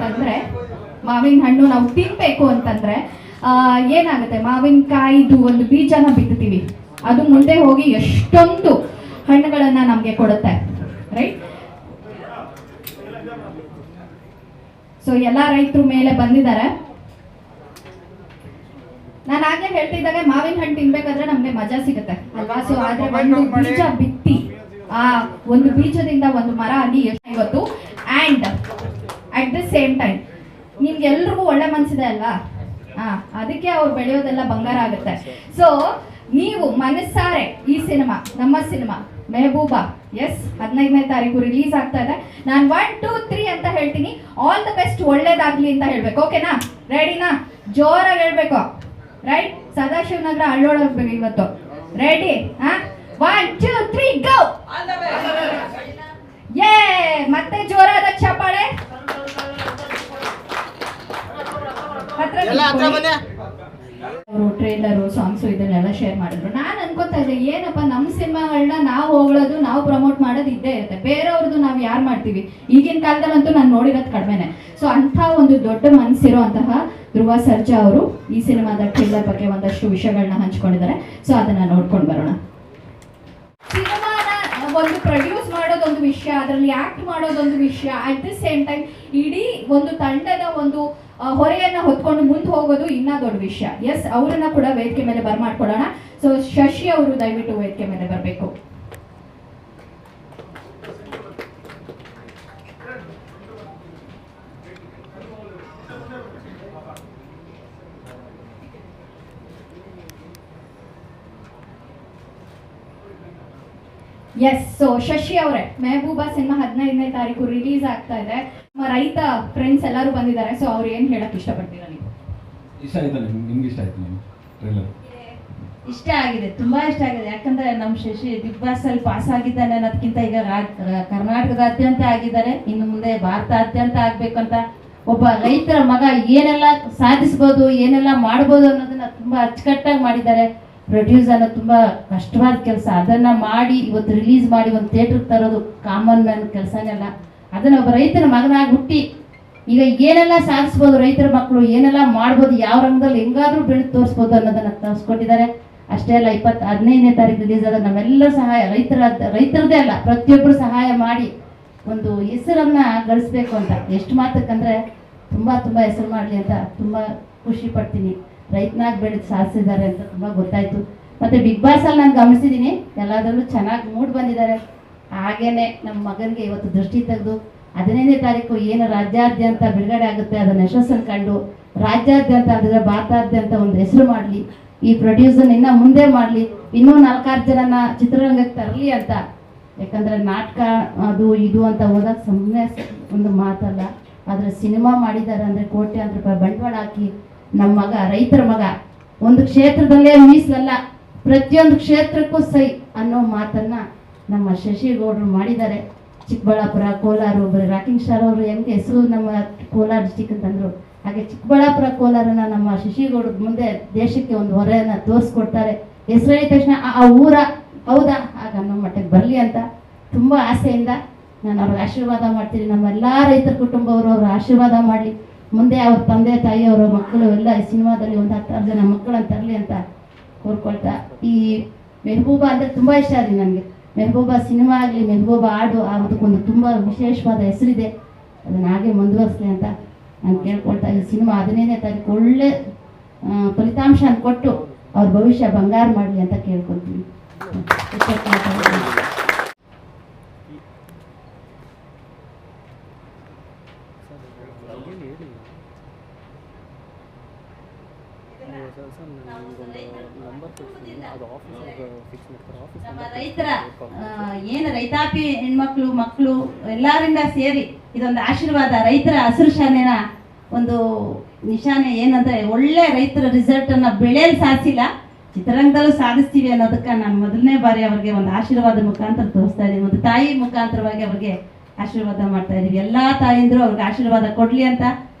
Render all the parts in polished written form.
ಅಂತಂದ್ರೆ, ಮಾವಿನ ಹಣ್ಣು ನಾವು ತಿನ್ಬೇಕು ಅಂತಂದ್ರೆ ಏನಾಗುತ್ತೆ, ಮಾವಿನಕಾಯಿದು ಒಂದು ಬೀಜನ ಬಿತ್ತುತ್ತೀವಿ, ಅದು ಮುಂದೆ ಹೋಗಿ ಎಷ್ಟೊಂದು ಹಣ್ಣುಗಳನ್ನ ನಮ್ಗೆ ಕೊಡುತ್ತೆ, ರೈಟ್? ಸೊ ಎಲ್ಲ ರೈತರು ಮೇಲೆ ಬಂದಿದ್ದಾರೆ. ನಾನು ಆಗ್ಲೇ ಹೇಳ್ತಿದ್ದಾಗ ಮಾವಿನ ಹಣ್ಣು ತಿನ್ಬೇಕಾದ್ರೆ ನಮ್ಗೆ ಮಜಾ ಸಿಗುತ್ತೆ ಅಲ್ವಾ? ಸೊ ಆದ್ರೆ ಒಂದು ಬೀಜ ಬಿತ್ತಿ ಆ ಒಂದು ಬೀಜದಿಂದ ಒಂದು ಮರ ಆಗಿ ಎಷ್ಟು ಇವತ್ತು, and at the same time ನಿಮ್ಗೆಲ್ರಿಗೂ ಒಳ್ಳೆ ಮನ್ಸಿದೆ ಅಲ್ವಾ? ಅದಕ್ಕೆ ಅವ್ರು ಬೆಳೆಯೋದೆಲ್ಲ ಬಂಗಾರ ಆಗುತ್ತೆ. ಸೊ ನೀವು ಮನಸ್ಸಾರೆ ಈ ಸಿನಿಮಾ, ನಮ್ಮ ಸಿನಿಮಾ ಮೆಹಬೂಬಾ, ಎಸ್ 15ನೇ ತಾರೀಕು ರಿಲೀಸ್ ಆಗ್ತಾ ಇದೆ. ನಾನು 1 2 3 ಅಂತ ಹೇಳ್ತೀನಿ, ಆಲ್ ದ ಬೆಸ್ಟ್, ಒಳ್ಳೇದಾಗ್ಲಿ ಅಂತ ಹೇಳ್ಬೇಕು. ಓಕೆನಾ? ರೆಡಿನಾ? ಜೋರಾಗಿ ಹೇಳ್ಬೇಕು, ರೈಟ್? ಸದಾಶಿವನಗರ ಅಳ್ಳೋಡೋಗ್ಬೇಕು ಇವತ್ತು. ರೆಡಿ? 1 2 3 ಗೋ! ಯೇ! ಮತ್ತೆ ಜೋರಾದ ಚಪ್ಪಾಳೆ. ಅವರು ಟ್ರೇಲರು, ಸಾಂಗ್ಸು ಇದನ್ನೆಲ್ಲ ಶೇರ್ ಮಾಡಿದ್ರು. ನಾನು ಅನ್ಕೋತಾ ಇದ್ದೆ, ಏನಪ್ಪ ನಮ್ಮ ಸಿನಿಮಾಗಳನ್ನ ನಾವು ಹೋಗಳೋದು, ನಾವು ಪ್ರಮೋಟ್ ಮಾಡೋದು ಇದ್ದೇ ಇರುತ್ತೆ, ಬೇರೆಯವ್ರದ್ದು ನಾವು ಯಾರು ಮಾಡ್ತೀವಿ? ಈಗಿನ ಕಾಲದಲ್ಲಂತೂ ನಾನು ನೋಡಿರೋದು ಕಡಿಮೆನೆ. ಸೊ ಅಂಥ ಒಂದು ದೊಡ್ಡ ಮನಸ್ಸಿರೋ ಅಂತಹ ಧ್ರುವ ಸರ್ಜಾ ಅವರು ಈ ಸಿನಿಮಾದ ಟ್ರೇಲರ್ ಬಗ್ಗೆ ಒಂದಷ್ಟು ವಿಷಯಗಳನ್ನ ಹಂಚ್ಕೊಂಡಿದ್ದಾರೆ. ಸೊ ಅದನ್ನ ನೋಡ್ಕೊಂಡು ಬರೋಣ. ಸಿನಿಮಾನ ಒಂದು ಪ್ರೊಡ್ಯೂಸ್ ಮಾಡೋದೊಂದು ವಿಷಯ, ಅದರಲ್ಲಿ ಆಕ್ಟ್ ಮಾಡೋದೊಂದು ವಿಷಯ, ಅಟ್ ದಿ ಸೇಮ್ ಟೈಮ್ ಇಡೀ ಒಂದು ತಂಡದ ಒಂದು ಹೊರೆಯನ್ನ ಹೊತ್ಕೊಂಡು ಮುಂದೆ ಹೋಗೋದು ಇನ್ನ ದೊಡ್ಡ ವಿಷಯ. ಎಸ್, ಅವರನ್ನ ಕೂಡ ವೇದಿಕೆ ಮೇಲೆ ಬರ್ಮಾಡ್ಕೊಳ್ಳೋಣ. ಸೊ ಶಶಿ ಅವರು ದಯವಿಟ್ಟು ವೇದಿಕೆ ಮೇಲೆ ಬರಬೇಕು. ಎಸ್, ಸೊ ಶಶಿ ಅವರೇ, ಮೆಹಬೂಬಾ ಸಿನಿಮಾ 15ನೇ ತಾರೀಕು ರಿಲೀಸ್ ಆಗ್ತಾ ಇದೆ. ನಮ್ಮ ರೈತ ಫ್ರೆಂಡ್ಸ್ ಎಲ್ಲರೂ ಬಂದಿದ್ದಾರೆ. ಸೊ ಅವ್ರು ಏನ್ ಹೇಳಕ್ ಇಷ್ಟಪಡ್ತೀರಾ ನೀವು? ಇಷ್ಟ ಆಯ್ತಾ ನಿಮ್ಗೆ? ಇಷ್ಟ ಆಯ್ತು ಟ್ರೇಲರ್? ಇಷ್ಟ ಆಗಿದೆ, ತುಂಬಾ ಇಷ್ಟ ಆಗಿದೆ. ಯಾಕಂದ್ರೆ ನಮ್ಮ ಶಶಿ ಬಿಗ್ ಬಾಸ್ ಅಲ್ಲಿ ಪಾಸ್ ಆಗಿದ್ದಾನೆ ಅನ್ನೋದಕ್ಕಿಂತ ಈಗ ಕರ್ನಾಟಕದಾದ್ಯಂತ ಆಗಿದ್ದಾರೆ, ಇನ್ನು ಮುಂದೆ ಭಾರತಾದ್ಯಂತ ಆಗ್ಬೇಕಂತ ಒಬ್ಬ ರೈತರ ಮಗ ಏನೆಲ್ಲ ಸಾಧಿಸ್ಬೋದು, ಏನೆಲ್ಲ ಮಾಡ್ಬೋದು ಅನ್ನೋದನ್ನ ತುಂಬಾ ಅಚ್ಚುಕಟ್ಟಾಗಿ ಮಾಡಿದ್ದಾರೆ. ಪ್ರೊಡ್ಯೂಸ್ ಅನ್ನೋದು ತುಂಬಾ ಕಷ್ಟವಾದ ಕೆಲಸ. ಅದನ್ನ ಮಾಡಿ ಇವತ್ತು ರಿಲೀಸ್ ಮಾಡಿ ಒಂದು ಥಿಯೇಟರ್ಗೆ ತರೋದು ಕಾಮನ್ ಮ್ಯಾನ್ ಕೆಲಸನೆಲ್ಲ. ಅದನ್ನ ಒಬ್ಬ ರೈತರ ಮಗನಾಗಿ ಹುಟ್ಟಿ ಈಗ ಏನೆಲ್ಲ ಸಾಧಿಸ್ಬೋದು, ರೈತರ ಮಕ್ಕಳು ಏನೆಲ್ಲ ಮಾಡ್ಬೋದು, ಯಾವ ರಂಗದಲ್ಲಿ ಹೆಂಗಾದ್ರೂ ಬೆಳೆದು ತೋರಿಸ್ಬೋದು ಅನ್ನೋದನ್ನ ತೋರಿಸ್ಕೊಟ್ಟಿದ್ದಾರೆ. ಅಷ್ಟೇ ಅಲ್ಲ, 15ನೇ ತಾರೀಕು ರಿಲೀಸ್ ಆದ ನಮ್ಮೆಲ್ಲರ ಸಹಾಯ, ರೈತರದೇ ಅಲ್ಲ, ಪ್ರತಿಯೊಬ್ಬರು ಸಹಾಯ ಮಾಡಿ ಒಂದು ಹೆಸರನ್ನ ಗಳಿಸ್ಬೇಕು ಅಂತ. ಎಷ್ಟು ಮಾತಕ್ಕಂದ್ರೆ ತುಂಬಾ ತುಂಬಾ ಹೆಸರು ಮಾಡಲಿ ಅಂತ ತುಂಬಾ ಖುಷಿ ಪಡ್ತೀನಿ. ರೈತನಾಗಿ ಬೆಳೆದು ಸಾಧಿಸಿದ್ದಾರೆ ಅಂತ ತುಂಬಾ ಗೊತ್ತಾಯ್ತು. ಮತ್ತೆ ಬಿಗ್ ಬಾಸ್ ಅಲ್ಲಿ ನಾನು ಗಮನಿಸಿದ್ದೀನಿ, ಎಲ್ಲದರಲ್ಲೂ ಚೆನ್ನಾಗಿ ಮೂಡ್ ಬಂದಿದ್ದಾರೆ. ಹಾಗೇನೆ ನಮ್ಮ ಮಗನಿಗೆ ಇವತ್ತು ದೃಷ್ಟಿ ತೆಗೆದು 15ನೇ ತಾರೀಕು ಏನು ರಾಜ್ಯಾದ್ಯಂತ ಬಿಡುಗಡೆ ಆಗುತ್ತೆ ಅದನ್ನ ಯಶಸ್ಸನ್ನು ಕಂಡು ರಾಜ್ಯಾದ್ಯಂತ ಅದರ ಭಾರತಾದ್ಯಂತ ಒಂದು ಹೆಸರು ಮಾಡಲಿ, ಈ ಪ್ರೊಡ್ಯೂಸರ್ ಇನ್ನ ಮುಂದೆ ಮಾಡಲಿ, ಇನ್ನೂ 4-6 ಜನನ ಚಿತ್ರರಂಗಕ್ಕೆ ತರಲಿ ಅಂತ. ಯಾಕಂದ್ರೆ ನಾಟಕ ಅದು ಇದು ಅಂತ ಹೋದಾಗ ಸುಮ್ಮನೆ ಒಂದು ಮಾತಲ್ಲ, ಆದ್ರೆ ಸಿನಿಮಾ ಮಾಡಿದ್ದಾರೆ ಅಂದ್ರೆ ಕೋಟ್ಯಾಂತರ ರೂಪಾಯಿ ಬಂಡವಾಳ ಹಾಕಿ ನಮ್ಮ ಮಗ, ರೈತರ ಮಗ, ಒಂದು ಕ್ಷೇತ್ರದಲ್ಲೇ ಮೀಸಲಲ್ಲ, ಪ್ರತಿಯೊಂದು ಕ್ಷೇತ್ರಕ್ಕೂ ಸೈ ಅನ್ನೋ ಮಾತನ್ನ ನಮ್ಮ ಶಶಿಗೌಡರು ಮಾಡಿದ್ದಾರೆ. ಚಿಕ್ಕಬಳ್ಳಾಪುರ, ಕೋಲಾರ, ಒಬ್ಬರು ರಾಕಿಂಗ್ ಸ್ಟಾರ್ ಅವರು ಹೆಂಗೆ ಹೆಸರು ನಮ್ಮ ಕೋಲಾರ ಡಿಸ್ಟಿಕ್ ಅಂತಂದ್ರು, ಹಾಗೆ ಚಿಕ್ಕಬಳ್ಳಾಪುರ, ಕೋಲಾರನ ನಮ್ಮ ಶಶಿಗೌಡರ ಮುಂದೆ ದೇಶಕ್ಕೆ ಒಂದು ಹೊರೆಯನ್ನ ತೋರಿಸ್ಕೊಡ್ತಾರೆ. ಹೆಸರು ಹೇಳಿದ ತಕ್ಷಣ ಆ ಊರ ಹೌದಾ ಆಗ ಅನ್ನೋ ಮಟ್ಟಕ್ಕೆ ಬರಲಿ ಅಂತ ತುಂಬ ಆಸೆಯಿಂದ ನಾನು ಅವ್ರಿಗೆ ಆಶೀರ್ವಾದ ಮಾಡ್ತೀನಿ. ನಮ್ಮೆಲ್ಲ ರೈತರ ಕುಟುಂಬವರು ಅವ್ರ ಆಶೀರ್ವಾದ ಮಾಡಲಿ, ಮುಂದೆ ಅವ್ರ ತಂದೆ ತಾಯಿ ಅವರ ಮಕ್ಕಳು ಎಲ್ಲ ಈ ಸಿನಿಮಾದಲ್ಲಿ ಒಂದು 10 ಜನ ಮಕ್ಕಳನ್ನು ತರಲಿ ಅಂತ ಕೋರ್ಕೊಳ್ತಾ, ಈ ಮೆಹಬೂಬಾ ಅಂದರೆ ತುಂಬ ಇಷ್ಟ ಆಗಿದೆ ನನಗೆ. ಮೆಹಬೂಬಾ ಸಿನಿಮಾ ಆಗಲಿ, ಮೆಹಬೂಬಾ ಹಾಡು ಅದಕ್ಕೊಂದು ತುಂಬ ವಿಶೇಷವಾದ ಹೆಸರಿದೆ, ಅದನ್ನು ಹಾಗೆ ಮುಂದುವರಿಸಲಿ ಅಂತ ನಾನು ಕೇಳ್ಕೊಳ್ತಾ, ಈ ಸಿನಿಮಾ 15ನೇ ತಾರೀಕು ಒಳ್ಳೆ ಫಲಿತಾಂಶ ಕೊಟ್ಟು ಅವ್ರ ಭವಿಷ್ಯ ಬಂಗಾರ ಮಾಡಲಿ ಅಂತ ಕೇಳ್ಕೊಳ್ತೀನಿ. ನಮ್ಮ ರೈತರ ಏನು ರೈತಾಪಿ ಹೆಣ್ಮಕ್ಳು ಮಕ್ಕಳು ಎಲ್ಲರಿಂದ ಸೇರಿ ಇದೊಂದು ಆಶೀರ್ವಾದ, ರೈತರ ಹಸಿರು ಶಾನೆನ ಒಂದು ನಿಶಾನೆ ಏನಂದ್ರೆ ಒಳ್ಳೆ ರೈತರ ರಿಸಲ್ಟ್ ಅನ್ನ ಬೆಳೆಯಲ್ಲಿ ಸಾಧಿಸಿಲ್ಲ, ಚಿತ್ರರಂಗದಲ್ಲೂ ಸಾಧಿಸ್ತೀವಿ ಅನ್ನೋದಕ್ಕೆ ನಾನು ಮೊದಲನೇ ಬಾರಿ ಅವ್ರಿಗೆ ಒಂದು ಆಶೀರ್ವಾದ ಮುಖಾಂತರ ತೋರಿಸ್ತಾ ಇದ್ದೀವಿ. ಒಂದು ತಾಯಿ ಮುಖಾಂತರವಾಗಿ ಅವ್ರಿಗೆ ಆಶೀರ್ವಾದ ಮಾಡ್ತಾ ಇದ್ದೀವಿ. ಎಲ್ಲ ತಾಯಿಂದರು ಅವ್ರಿಗೆ ಆಶೀರ್ವಾದ ಕೊಡ್ಲಿ ಅಂತ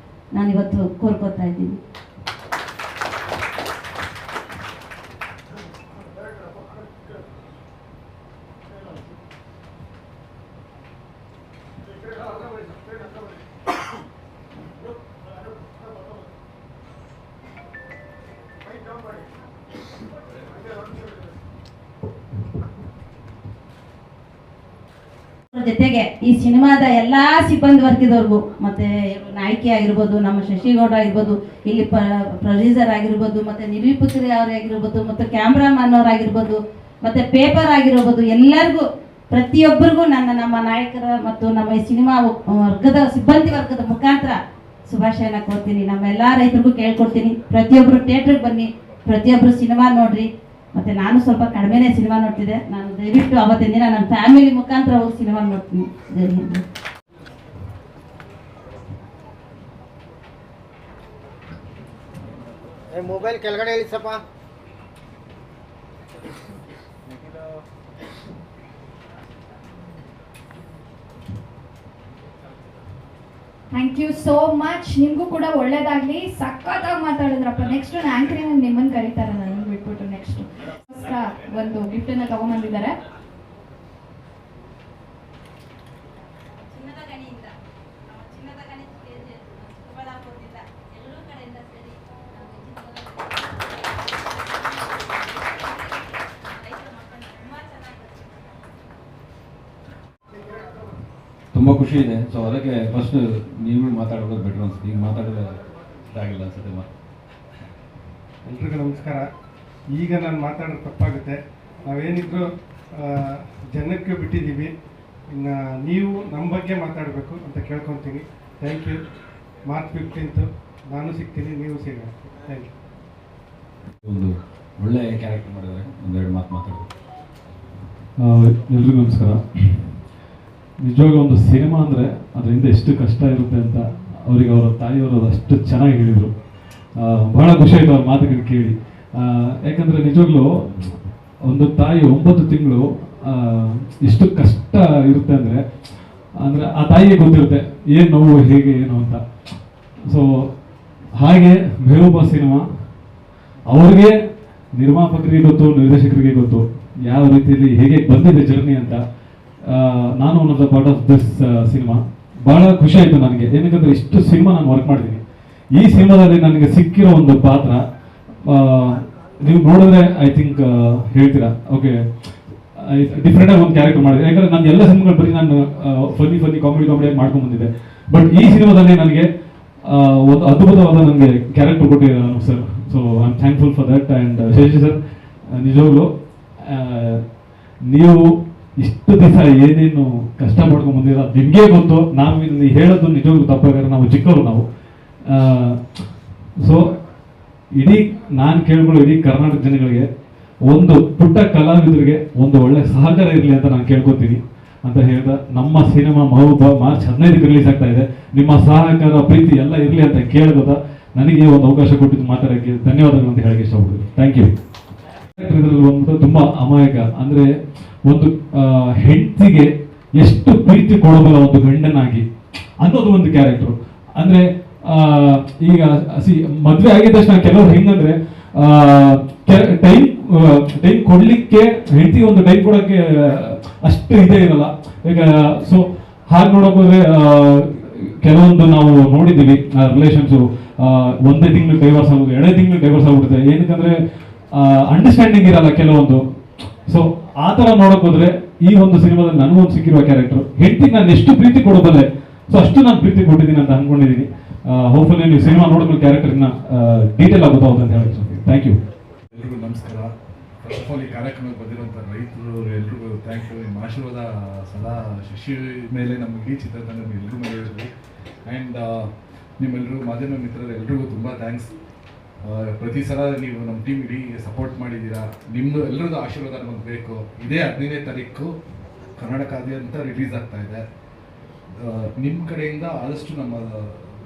ನಾನು ಇವತ್ತು ಕೋರ್ಕೋತಾ ಇದ್ದೀನಿ. ಜೊತೆಗೆ ಈ ಸಿನಿಮಾದ ಎಲ್ಲಾ ಸಿಬ್ಬಂದಿ ವರ್ಗದವ್ರಿಗೂ ಮತ್ತೆ ನಾಯಕಿ ಆಗಿರ್ಬೋದು, ನಮ್ಮ ಶಶಿಗೌಡ ಆಗಿರ್ಬೋದು, ಇಲ್ಲಿ ಪ್ರೊಡ್ಯೂಸರ್ ಆಗಿರ್ಬೋದು, ಮತ್ತೆ ನಿರೂಪಕರು ಅವರಾಗಿರ್ಬೋದು, ಮತ್ತು ಕ್ಯಾಮ್ರಾಮನ್ ಅವರಾಗಿರ್ಬೋದು, ಮತ್ತೆ ಪೇಪರ್ ಆಗಿರ್ಬೋದು, ಎಲ್ಲರಿಗೂ ಪ್ರತಿಯೊಬ್ಬರಿಗೂ ನಮ್ಮ ನಾಯಕರ ಮತ್ತು ನಮ್ಮ ಈ ಸಿನಿಮಾ ಸಿಬ್ಬಂದಿ ವರ್ಗದ ಮುಖಾಂತರ ಶುಭಾಶಯನ ಕೊಡ್ತೀನಿ. ನಮ್ಮ ಎಲ್ಲ ರೈತರಿಗೂ ಕೇಳ್ಕೊಡ್ತೀನಿ, ಪ್ರತಿಯೊಬ್ಬರು ಥಿಯೇಟ್ರಿಗೆ ಬನ್ನಿ, ಪ್ರತಿಯೊಬ್ಬರು ಸಿನಿಮಾ ನೋಡ್ರಿ. ಮತ್ತೆ ನಾನು ಸ್ವಲ್ಪ ಕಡಿಮೆನೇ ಸಿನಿಮಾ ನೋಡ್ತಿದ್ದೆ, ನಾನು ದಯವಿಟ್ಟು ಅವತ್ತಿನ ದಿನ ನನ್ನ ಫ್ಯಾಮಿಲಿ ಮುಖಾಂತರ ಹೋಗಿ ಸಿನಿಮಾ ನೋಡ್ತೀನಿ. ಜೈ ಹಿಂದ್. ಮೊಬೈಲ್ ಕೆಳಗಡೆ ಇಳಿಸಪ್ಪ. Thank you so much. ನಿಮಗೂ ಕೂಡ ಒಳ್ಳೇದಾಗ್ಲಿ. ಸಖತ್ತಾಗಿ ಮಾತಾಡಿದ್ರಪ್ಪ. ನೆಕ್ಸ್ಟ್ ಆಂಕರಿಂಗ್ ನಿಮ್ಮನ್ನು ಕರೀತಾರೆ, ನನಗೆ ಬಿಟ್ಬಿಟ್ಟು ನೆಕ್ಸ್ಟ್ ಒಂದು ಗಿಫ್ಟನ್ನು ತಗೊಂಡ್ಬಂದಿದ್ದಾರೆ. ತುಂಬ ಖುಷಿ ಇದೆ. ಸೊ ಅದಕ್ಕೆ ಫಸ್ಟ್ ನೀವು ಮಾತಾಡೋದು ಬೆಟ್ರ್ ಅನ್ಸುತ್ತೆ. ಈಗ ಮಾತಾಡೋದು ಇದಾಗಿಲ್ಲ ಅನ್ಸುತ್ತೆ. ಎಲ್ರಿಗೂ ನಮಸ್ಕಾರ. ಈಗ ನಾನು ಮಾತಾಡೋದು ತಪ್ಪಾಗುತ್ತೆ. ನಾವೇನಿದ್ರು ಜನಕ್ಕೆ ಬಿಟ್ಟಿದ್ದೀವಿ, ಇನ್ನು ನೀವು ನಮ್ಮ ಬಗ್ಗೆ ಮಾತಾಡಬೇಕು ಅಂತ ಕೇಳ್ಕೊತೀನಿ. Thank you. ಮಾರ್ಚ್ 15 ನಾನು ಸಿಗ್ತೀನಿ, ನೀವು ಸಿಗೋಣ. Thank you. ಒಂದು ಒಳ್ಳೆ ಕ್ಯಾರೆಕ್ಟರ್ ಮಾಡಿದ್ದಾರೆ. ಒಂದೆರಡು ಮಾತು ಮಾತಾಡೋದು. ಎಲ್ರಿಗೂ ನಮಸ್ಕಾರ. ನಿಜವಾಗ ಒಂದು ಸಿನಿಮಾ ಅಂದರೆ ಅದರಿಂದ ಎಷ್ಟು ಕಷ್ಟ ಇರುತ್ತೆ ಅಂತ ಅವರಿಗೆ ಅವರ ತಾಯಿಯವರು ಅಷ್ಟು ಚೆನ್ನಾಗಿ ಹೇಳಿದರು. ಬಹಳ ಖುಷಿ ಆಯಿತು ಅವ್ರ ಮಾತುಗಳು ಕೇಳಿ. ಯಾಕಂದರೆ ನಿಜವಾಗ್ಲೂ ಒಂದು ತಾಯಿ 9 ತಿಂಗಳು ಎಷ್ಟು ಕಷ್ಟ ಇರುತ್ತೆ ಅಂದರೆ ಆ ತಾಯಿಗೆ ಗೊತ್ತಿರುತ್ತೆ ಏನು ನೋವು ಹೇಗೆ ಏನು ಅಂತ. ಸೊ ಹಾಗೆ ಮೆಹಬೂಬಾ ಸಿನಿಮಾ ಅವ್ರಿಗೆ ನಿರ್ಮಾಪಕರಿಗೆ ಗೊತ್ತು, ನಿರ್ದೇಶಕರಿಗೆ ಗೊತ್ತು ಯಾವ ರೀತಿಯಲ್ಲಿ ಹೇಗೆ ಬಂದಿದೆ ಜರ್ನಿ ಅಂತ. ನಾನು one of the part of this cinema. ಭಾಳ ಖುಷಿ ಆಯಿತು ನನಗೆ, ಏನಕ್ಕಂದರೆ ಇಷ್ಟು ಸಿನಿಮಾ ನಾನು ವರ್ಕ್ ಮಾಡಿದ್ದೀನಿ. ಈ ಸಿನಿಮಾದಲ್ಲಿ ನನಗೆ ಸಿಕ್ಕಿರೋ ಒಂದು ಪಾತ್ರ ನೀವು ನೋಡಿದ್ರೆ ಐ ಥಿಂಕ್ ಹೇಳ್ತೀರಾ ಓಕೆ ಡಿಫ್ರೆಂಟಾಗಿ ಒಂದು ಕ್ಯಾರೆಕ್ಟರ್ ಮಾಡಿದೆ. ಯಾಕಂದರೆ ನಾನು ಎಲ್ಲ ಸಿನಿಮಾಗಳು ಬರೀ ನಾನು ಫನ್ನಿ ಕಾಮಿಡಿ ಮಾಡ್ಕೊಂಡು ಬಂದಿದ್ದೆ. ಬಟ್ ಈ ಸಿನಿಮಾದಲ್ಲಿ ನನಗೆ ಒಂದು ಅದ್ಭುತವಾದ ನನಗೆ ಕ್ಯಾರೆಕ್ಟರ್ ಕೊಟ್ಟಿದ್ದಾರೆ sir. So I am thankful for that. And Shashi sir, ನಿಜವಾಗ್ಲೂ ನೀವು ಇಷ್ಟು ದಿವಸ ಏನೇನು ಕಷ್ಟ ಮಾಡ್ಕೊಂಡು ಬಂದಿರೋ ನಿಮಗೆ ಗೊತ್ತು. ನಾವು ಇಲ್ಲಿ ಹೇಳೋದು ನಿಜವಾಗ್ಲೂ ತಪ್ಪಾಗ ನಾವು ಚಿಕ್ಕವರು ನಾವು. ಸೊ ಇಡೀ ನಾನು ಕೇಳ್ಕೊಳ್ಳೋ ಇಡೀ ಕರ್ನಾಟಕ ಜನಗಳಿಗೆ ಒಂದು ಪುಟ್ಟ ಕಲಾವಿದರಿಗೆ ಒಂದು ಒಳ್ಳೆ ಸಹಕಾರ ಇರಲಿ ಅಂತ ನಾನು ಕೇಳ್ಕೊತೀನಿ ಅಂತ ಹೇಳ್ದ ನಮ್ಮ ಸಿನಿಮಾ ಮೆಹಬೂಬಾ ಮಾರ್ಚ್ 15ಕ್ಕೆ ರಿಲೀಸ್ ಆಗ್ತಾ ಇದೆ. ನಿಮ್ಮ ಸಹಕಾರ ಪ್ರೀತಿ ಎಲ್ಲ ಇರಲಿ ಅಂತ ಕೇಳ್ಬೋದಾ. ನನಗೆ ಒಂದು ಅವಕಾಶ ಕೊಟ್ಟಿದ್ದು ಮಾತಾಡೋಕ್ಕೆ ಧನ್ಯವಾದಗಳು ಅಂತ ಹೇಳಕ್ಕೆ ಇಷ್ಟಪಡ್ತೀನಿ. Thank you. ಇದರಲ್ಲಿ ಒಂದು ತುಂಬ ಅಮಾಯಕ ಅಂದರೆ ಒಂದು ಹೆಂಡತಿಗೆ ಎಷ್ಟು ಪ್ರೀತಿ ಕೊಡಬಲ್ಲ ಒಂದು ಗಂಡನಾಗಿ ಅನ್ನೋದು ಒಂದು ಕ್ಯಾರೆಕ್ಟರ್. ಅಂದರೆ ಈಗ ಮದುವೆ ಆಗಿದ ತಕ್ಷಣ ಕೆಲವರು ಹೆಂಗಂದ್ರೆ ಟೈಮ್ ಕೊಡ್ಲಿಕ್ಕೆ ಹೆಂಡತಿಗೆ ಒಂದು ಟೈಮ್ ಕೊಡೋಕ್ಕೆ ಅಷ್ಟು ಇದೇ ಇರಲ್ಲ ಈಗ. ಸೊ ಹಾಗೆ ನೋಡೋಕೆ ಹೋದ್ರೆ ಕೆಲವೊಂದು ನಾವು ನೋಡಿದ್ದೀವಿ ರಿಲೇಷನ್ಸು ಒಂದೇ ತಿಂಗಳು ಡೈವರ್ಸ್ ಆಗೋದು, 2 ತಿಂಗಳು ಡೈವರ್ಸ್ ಆಗ್ಬಿಡುತ್ತೆ. ಏನಕ್ಕಂದ್ರೆ ಅಂಡರ್ಸ್ಟ್ಯಾಂಡಿಂಗ್ ಇರಲ್ಲ ಕೆಲವೊಂದು. ಸೊ ಆ ಥರ ನೋಡೋಕೆ ಹೋದ್ರೆ ಈ ಒಂದು ಸಿನಿಮಾದಲ್ಲಿ ನನಗೊಂದು ಸಿಕ್ಕಿರುವ ಕ್ಯಾರೆಕ್ಟರ್ ಹೆಂಡತಿಗೆ ನಾನು ಎಷ್ಟು ಪ್ರೀತಿ ಕೊಡಬಲ್ಲೆ, ಸೊ ಅಷ್ಟು ನಾನು ಪ್ರೀತಿ ಕೊಟ್ಟಿದ್ದೀನಿ ಅಂತ ಅನ್ಕೊಂಡಿದ್ದೀನಿ. ಹೋಪ್ಫುಲಿ ನೀವು ಸಿನಿಮಾ ನೋಡಿದ್ಮೇಲೆ ಕ್ಯಾರೆಕ್ಟರ್ನ ಡೀಟೇಲ್ ಆಗುತ್ತಾ ಅಂತ ಹೇಳಕ್ಕೆ. Thank you. ಎಲ್ರಿಗೂ ನಮಸ್ಕಾರ. ಫಸ್ಟ್ ಆಫ್ ಆಲ್ ಈ ಕಾರ್ಯಕ್ರಮಕ್ಕೆ ಬಂದಿರುವಂಥ ರೈತರು ಎಲ್ರಿಗೂ ಥ್ಯಾಂಕ್ ಯು. ನಿಮ್ಮ ಆಶೀರ್ವಾದ ಸದಾ ಶಶಿ ಮೇಲೆ ನಮ್ಮ ಇಡೀ ಚಿತ್ರತಂಡ ಎಲ್ರಿಗೂ ಮೇಲೆ ಇರಲಿ. ಆ್ಯಂಡ್ ನಿಮ್ಮೆಲ್ಲರೂ ಮಾಧ್ಯಮ ಮಿತ್ರರು ಎಲ್ರಿಗೂ ತುಂಬ ಥ್ಯಾಂಕ್ಸ್. ಪ್ರತಿ ಸಲ ನೀವು ನಮ್ಮ ಟೀಮ್ ಇಡೀ ಸಪೋರ್ಟ್ ಮಾಡಿದ್ದೀರಾ. ನಿಮ್ಮದು ಎಲ್ಲರದ್ದು ಆಶೀರ್ವಾದ ನಮಗೆ ಬೇಕು. ಇದೇ 15ನೇ ತಾರೀಕು ಕರ್ನಾಟಕಾದ್ಯಂತ ರಿಲೀಸ್ ಆಗ್ತಾ ಇದೆ. ನಿಮ್ಮ ಕಡೆಯಿಂದ ಆದಷ್ಟು ನಮ್ಮ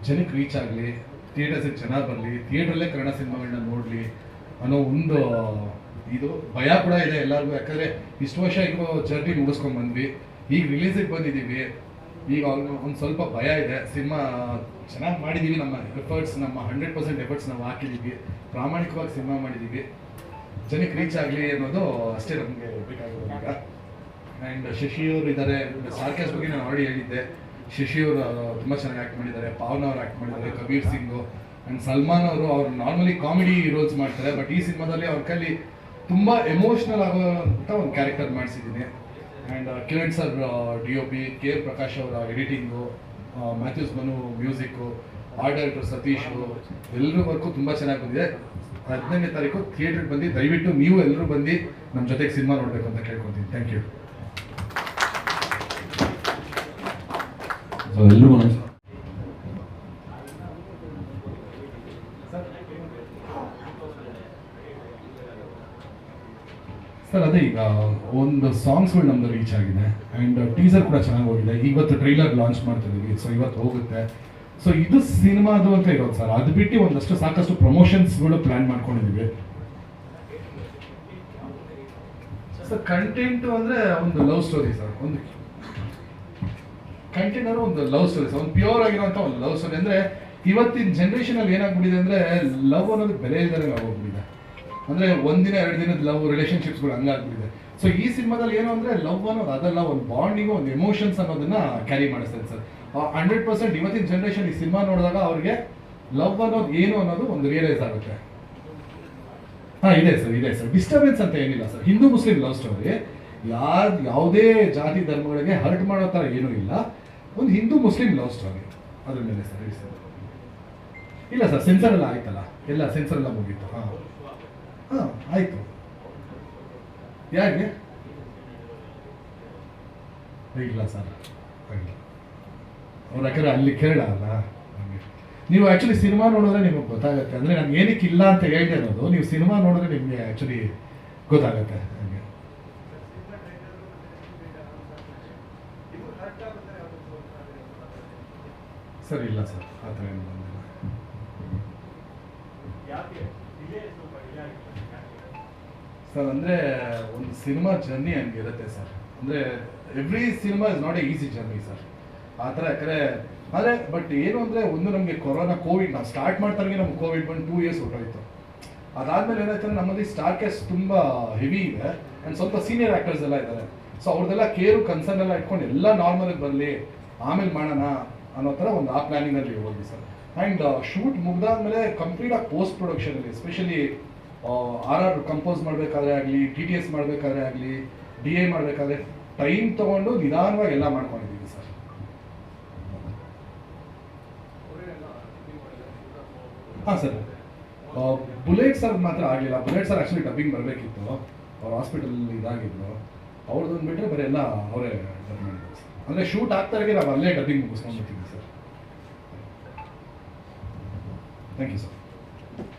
ಜನಕ್ಕೆ ರೀಚ್ ಆಗಲಿ, ಥಿಯೇಟರ್ಸಿಗೆ ಚೆನ್ನಾಗಿ ಬರಲಿ, ಥಿಯೇಟ್ರಲ್ಲೇ ಕನ್ನಡ ಸಿನಿಮಾಗಳನ್ನ ನೋಡಲಿ ಅನ್ನೋ ಒಂದು ಇದು ಭಯ ಕೂಡ ಇದೆ ಎಲ್ಲರಿಗೂ. ಯಾಕಂದರೆ ಇಷ್ಟು ವರ್ಷ ಈಗ ಜರ್ನಿ ಮುಗಿಸ್ಕೊಂಡು ಬಂದ್ವಿ, ಈಗ ರಿಲೀಸಿಗೆ ಬಂದಿದ್ದೀವಿ. ಈಗ ಒಂದು ಸ್ವಲ್ಪ ಭಯ ಇದೆ. ಸಿನಿಮಾ ಚೆನ್ನಾಗಿ ಮಾಡಿದ್ದೀವಿ, ನಮ್ಮ ಎಫರ್ಟ್ಸ್ ನಮ್ಮ 100% ಎಫರ್ಟ್ಸ್ ನಾವು ಹಾಕಿದ್ದೀವಿ, ಪ್ರಾಮಾಣಿಕವಾಗಿ ಸಿನಿಮಾ ಮಾಡಿದ್ದೀವಿ. ಜನಕ್ಕೆ ರೀಚ್ ಆಗಲಿ ಅನ್ನೋದು ಅಷ್ಟೇ ನಮಗೆ ಬೇಕಾಗಿರೋದು ಈಗ. ಆ್ಯಂಡ್ ಶಶಿಯವರು ಇದ್ದಾರೆ. ಸಾರ್ಕ್ಯಾಸ್ ಬಗ್ಗೆ ನಾನು ಆಲ್ರೆಡಿ ಹೇಳಿದ್ದೆ. ಶಶಿಯವರು ತುಂಬ ಚೆನ್ನಾಗಿ ಆ್ಯಕ್ಟ್ ಮಾಡಿದ್ದಾರೆ, ಪಾವನ ಅವರು ಆ್ಯಕ್ಟ್ ಮಾಡಿದ್ದಾರೆ, ಕಬೀರ್ ಸಿಂಗು ಆ್ಯಂಡ್ ಸಲ್ಮಾನ್ ಅವರು ನಾರ್ಮಲಿ ಕಾಮಿಡಿ ರೋಲ್ಸ್ ಮಾಡ್ತಾರೆ. ಬಟ್ ಈ ಸಿನಿಮಾದಲ್ಲಿ ಅವ್ರ ಕೈಲಿ ತುಂಬ ಎಮೋಷ್ನಲ್ ಆಗೋಂಥ ಒಂದು ಕ್ಯಾರೆಕ್ಟರ್ ಮಾಡಿಸಿದ್ದೀನಿ. And Kiran sir DOP, KR Prakash ಅವರ editing, Mathews Manu music, art director Satish, ಎಲ್ಲರ ವರ್ಕು ತುಂಬ ಚೆನ್ನಾಗಿ ಬಂದಿದೆ. 15ನೇ ತಾರೀಕು ಥಿಯೇಟ್ರಿಗೆ ಬಂದು ದಯವಿಟ್ಟು ನೀವು ಎಲ್ಲರೂ ಬಂದು ನಮ್ಮ ಜೊತೆಗೆ ಸಿನಿಮಾ ನೋಡಬೇಕು ಅಂತ ಕೇಳ್ಕೊತೀನಿ. Thank you. ಸೊ ಎಲ್ರಿಗೂ ನಮಸ್ಕಾರ. ಸರ್ ಅದೇ ಈಗ ಒಂದು ಸಾಂಗ್ಸ್ಗಳು ನಮ್ಮದು ರೀಚ್ ಆಗಿದೆ ಆ್ಯಂಡ್ ಟೀಸರ್ ಕೂಡ ಚೆನ್ನಾಗಿ ಹೋಗಿದೆ. ಇವತ್ತು ಟ್ರೈಲರ್ ಲಾಂಚ್ ಮಾಡ್ತಿದ್ದೀವಿ, ಸೊ ಇವತ್ತು ಹೋಗುತ್ತೆ. ಸೊ ಇದು ಸಿನಿಮಾದು ಅಂತ ಇರೋದು ಸರ್. ಅದು ಬಿಟ್ಟು ಒಂದಷ್ಟು ಸಾಕಷ್ಟು ಪ್ರಮೋಷನ್ಸ್ಗಳು ಪ್ಲ್ಯಾನ್ ಮಾಡ್ಕೊಂಡಿದ್ದೀವಿ ಸರ್. ಕಂಟೆಂಟು ಅಂದರೆ ಒಂದು ಲವ್ ಸ್ಟೋರಿ ಸರ್. ಒಂದು ಕಂಟೆಂಟ್ ಅಂದರೆ ಒಂದು ಲವ್ ಸ್ಟೋರಿ ಸರ್, ಒಂದು ಪ್ಯೂರ್ ಆಗಿರೋಂಥ ಒಂದು ಲವ್ ಸ್ಟೋರಿ. ಅಂದರೆ ಇವತ್ತಿನ ಜನ್ರೇಷನಲ್ಲಿ ಏನಾಗ್ಬಿಟ್ಟಿದೆ ಅಂದರೆ ಲವ್ ಅನ್ನೋದು ಬೆಲೆ ಇಲ್ಲದೆ ನಾವು ಹೋಗ್ಬಿಟ್ಟಿದೆ. ಅಂದರೆ ಒಂದಿನ 2 ದಿನದ ಲವ್ ರಿಲೇಷನ್ಶಿಪ್ಸ್ಗಳು ಹಂಗಾಗ್ಬಿಟ್ಟಿದೆ. ಸೊ ಈ ಸಿನಿಮಾದಲ್ಲಿ ಏನು ಅಂದರೆ ಲವ್ ಅನ್ನೋದು ಅದೆಲ್ಲ ಒಂದು ಬಾಂಡಿಂಗು, ಒಂದು ಎಮೋಷನ್ಸ್ ಅನ್ನೋದನ್ನ ಕ್ಯಾರಿ ಮಾಡಿಸ್ತದೆ ಸರ್. 100% ಇವತ್ತಿನ ಜನ್ರೇಷನ್ ಈ ಸಿನಿಮಾ ನೋಡಿದಾಗ ಅವ್ರಿಗೆ ಲವ್ ಅನ್ನೋದು ಏನು ಅನ್ನೋದು ಒಂದು ರಿಯಲೈಸ್ ಆಗುತ್ತೆ. ಇದೆ ಸರ್. ಡಿಸ್ಟರ್ಬೆನ್ಸ್ ಅಂತ ಏನಿಲ್ಲ sir. Hindu Muslim love story, ಯಾವುದೇ ಜಾತಿ ಧರ್ಮಗಳಿಗೆ ಹರ್ಟ್ ಮಾಡೋ ಥರ ಏನೂ ಇಲ್ಲ. ಒಂದು ಹಿಂದೂ ಮುಸ್ಲಿಂ ಲವ್ ಸ್ಟೋರಿ ಅದ್ರ ಮೇಲೆ ಸರ್. ಇಲ್ಲ ಸರ್, ಸೆನ್ಸರ್ ಎಲ್ಲ ಆಯ್ತಲ್ಲ, ಎಲ್ಲ ಸೆನ್ಸರ್ ಎಲ್ಲ ಮುಗೀತು. ಹಾಂ ಆಯಿತು. ಯಾಕೆ ಇಲ್ಲ ಸರ್, ಅವ್ರ ಯಾಕಂದ್ರೆ ಅಲ್ಲಿ ಕೇರಳ ಅಲ್ಲ. ನೀವು ಆ್ಯಕ್ಚುಲಿ ಸಿನಿಮಾ ನೋಡಿದ್ರೆ ನಿಮಗೆ ಗೊತ್ತಾಗುತ್ತೆ. ಅಂದರೆ ನಾನು ಏನಕ್ಕೆ ಇಲ್ಲ ಅಂತ ಹೇಳ್ದೆ ಅನ್ನೋದು ನೀವು ಸಿನಿಮಾ ನೋಡಿದ್ರೆ ನಿಮಗೆ ಆ್ಯಕ್ಚುಲಿ ಗೊತ್ತಾಗುತ್ತೆ. ಹಾಗೆ ಸರ್ ಇಲ್ಲ ಸರ್, ಆ ಥರ ಏನು ಬಂದಿಲ್ಲ ಸರ್. ಅಂದರೆ ಒಂದು ಸಿನಿಮಾ ಜರ್ನಿ ಹಂಗಿರುತ್ತೆ ಸರ್. ಅಂದರೆ every cinema is not A easy journey sir. ಆ ಥರ ಯಾಕಂದರೆ ಆದರೆ ಬಟ್ ಏನು ಅಂದರೆ ಒಂದು ನಮಗೆ ಕೊರೋನಾ ಕೋವಿಡ್ ನಾವು ಸ್ಟಾರ್ಟ್ ಮಾಡ್ತಾಗೆ ನಮ್ಗೆ ಕೋವಿಡ್ ಬಂದು 2 years ಹೊರಟೋಯ್ತು. ಅದಾದಮೇಲೆ ಏನಾಯ್ತು ಅಂದರೆ ನಮ್ಮಲ್ಲಿ ಸ್ಟಾರ್ ಕ್ಯಾಸ್ಟ್ ತುಂಬ ಹೆವಿ ಇದೆ ಆ್ಯಂಡ್ ಸ್ವಲ್ಪ ಸೀನಿಯರ್ ಆ್ಯಕ್ಟರ್ಸ್ ಎಲ್ಲ ಇದ್ದಾರೆ. ಸೊ ಅವ್ರದ್ದೆಲ್ಲ ಕೇರು ಕನ್ಸರ್ನ್ ಎಲ್ಲ ಇಟ್ಕೊಂಡು ಎಲ್ಲ ನಾರ್ಮಲಾಗಿ ಬರಲಿ ಆಮೇಲೆ ಮಾಡೋಣ ಅನ್ನೋ ಥರ ಒಂದು ಆ ಪ್ಲ್ಯಾನಿಂಗಲ್ಲಿ ಹೋದ್ವಿ ಸರ್. ಆ್ಯಂಡ್ ಶೂಟ್ ಮುಗ್ದಾದ್ಮೇಲೆ ಕಂಪ್ಲೀಟಾಗಿ ಪೋಸ್ಟ್ ಪ್ರೊಡಕ್ಷನಲ್ಲಿ ಎಸ್ಪೆಷಲಿ RR ಕಂಪೋಸ್ ಮಾಡಬೇಕಾದ್ರೆ ಆಗಲಿ, TTS ಮಾಡಬೇಕಾದ್ರೆ ಆಗಲಿ, DA ಮಾಡಬೇಕಾದ್ರೆ ಟೈಮ್ ತೊಗೊಂಡು ನಿಧಾನವಾಗಿ ಎಲ್ಲ ಮಾಡ್ಕೊಂಡಿದ್ದೀವಿ ಸರ್. ಹಾಂ ಸರ್, ಬುಲೆಟ್ ಸರ್ ಮಾತ್ರ ಆಗಲಿಲ್ಲ. ಬುಲೆಟ್ ಸರ್ ಆ್ಯಕ್ಚುಲಿ ಡಬ್ಬಿಂಗ್ ಬರಬೇಕಿತ್ತು, ಅವ್ರ ಹಾಸ್ಪಿಟಲ್ ಇದಾಗಿದ್ರು. ಅವ್ರದ್ದೊಂದು ಬಿಟ್ಟರೆ ಬರೀ ಎಲ್ಲ ಅವರೇ ಡಬ್ ಮಾಡಿದ್ರು ಸರ್. ಅಂದರೆ ಶೂಟ್ ಆಗ್ತಾಗೆ ನಾವು ಅಲ್ಲೇ ಡಬ್ಬಿಂಗ್ ಮುಗಿಸ್ಕೊಂಡ್ಬಿಡ್ತೀವಿ ಸರ್. Thank you sir.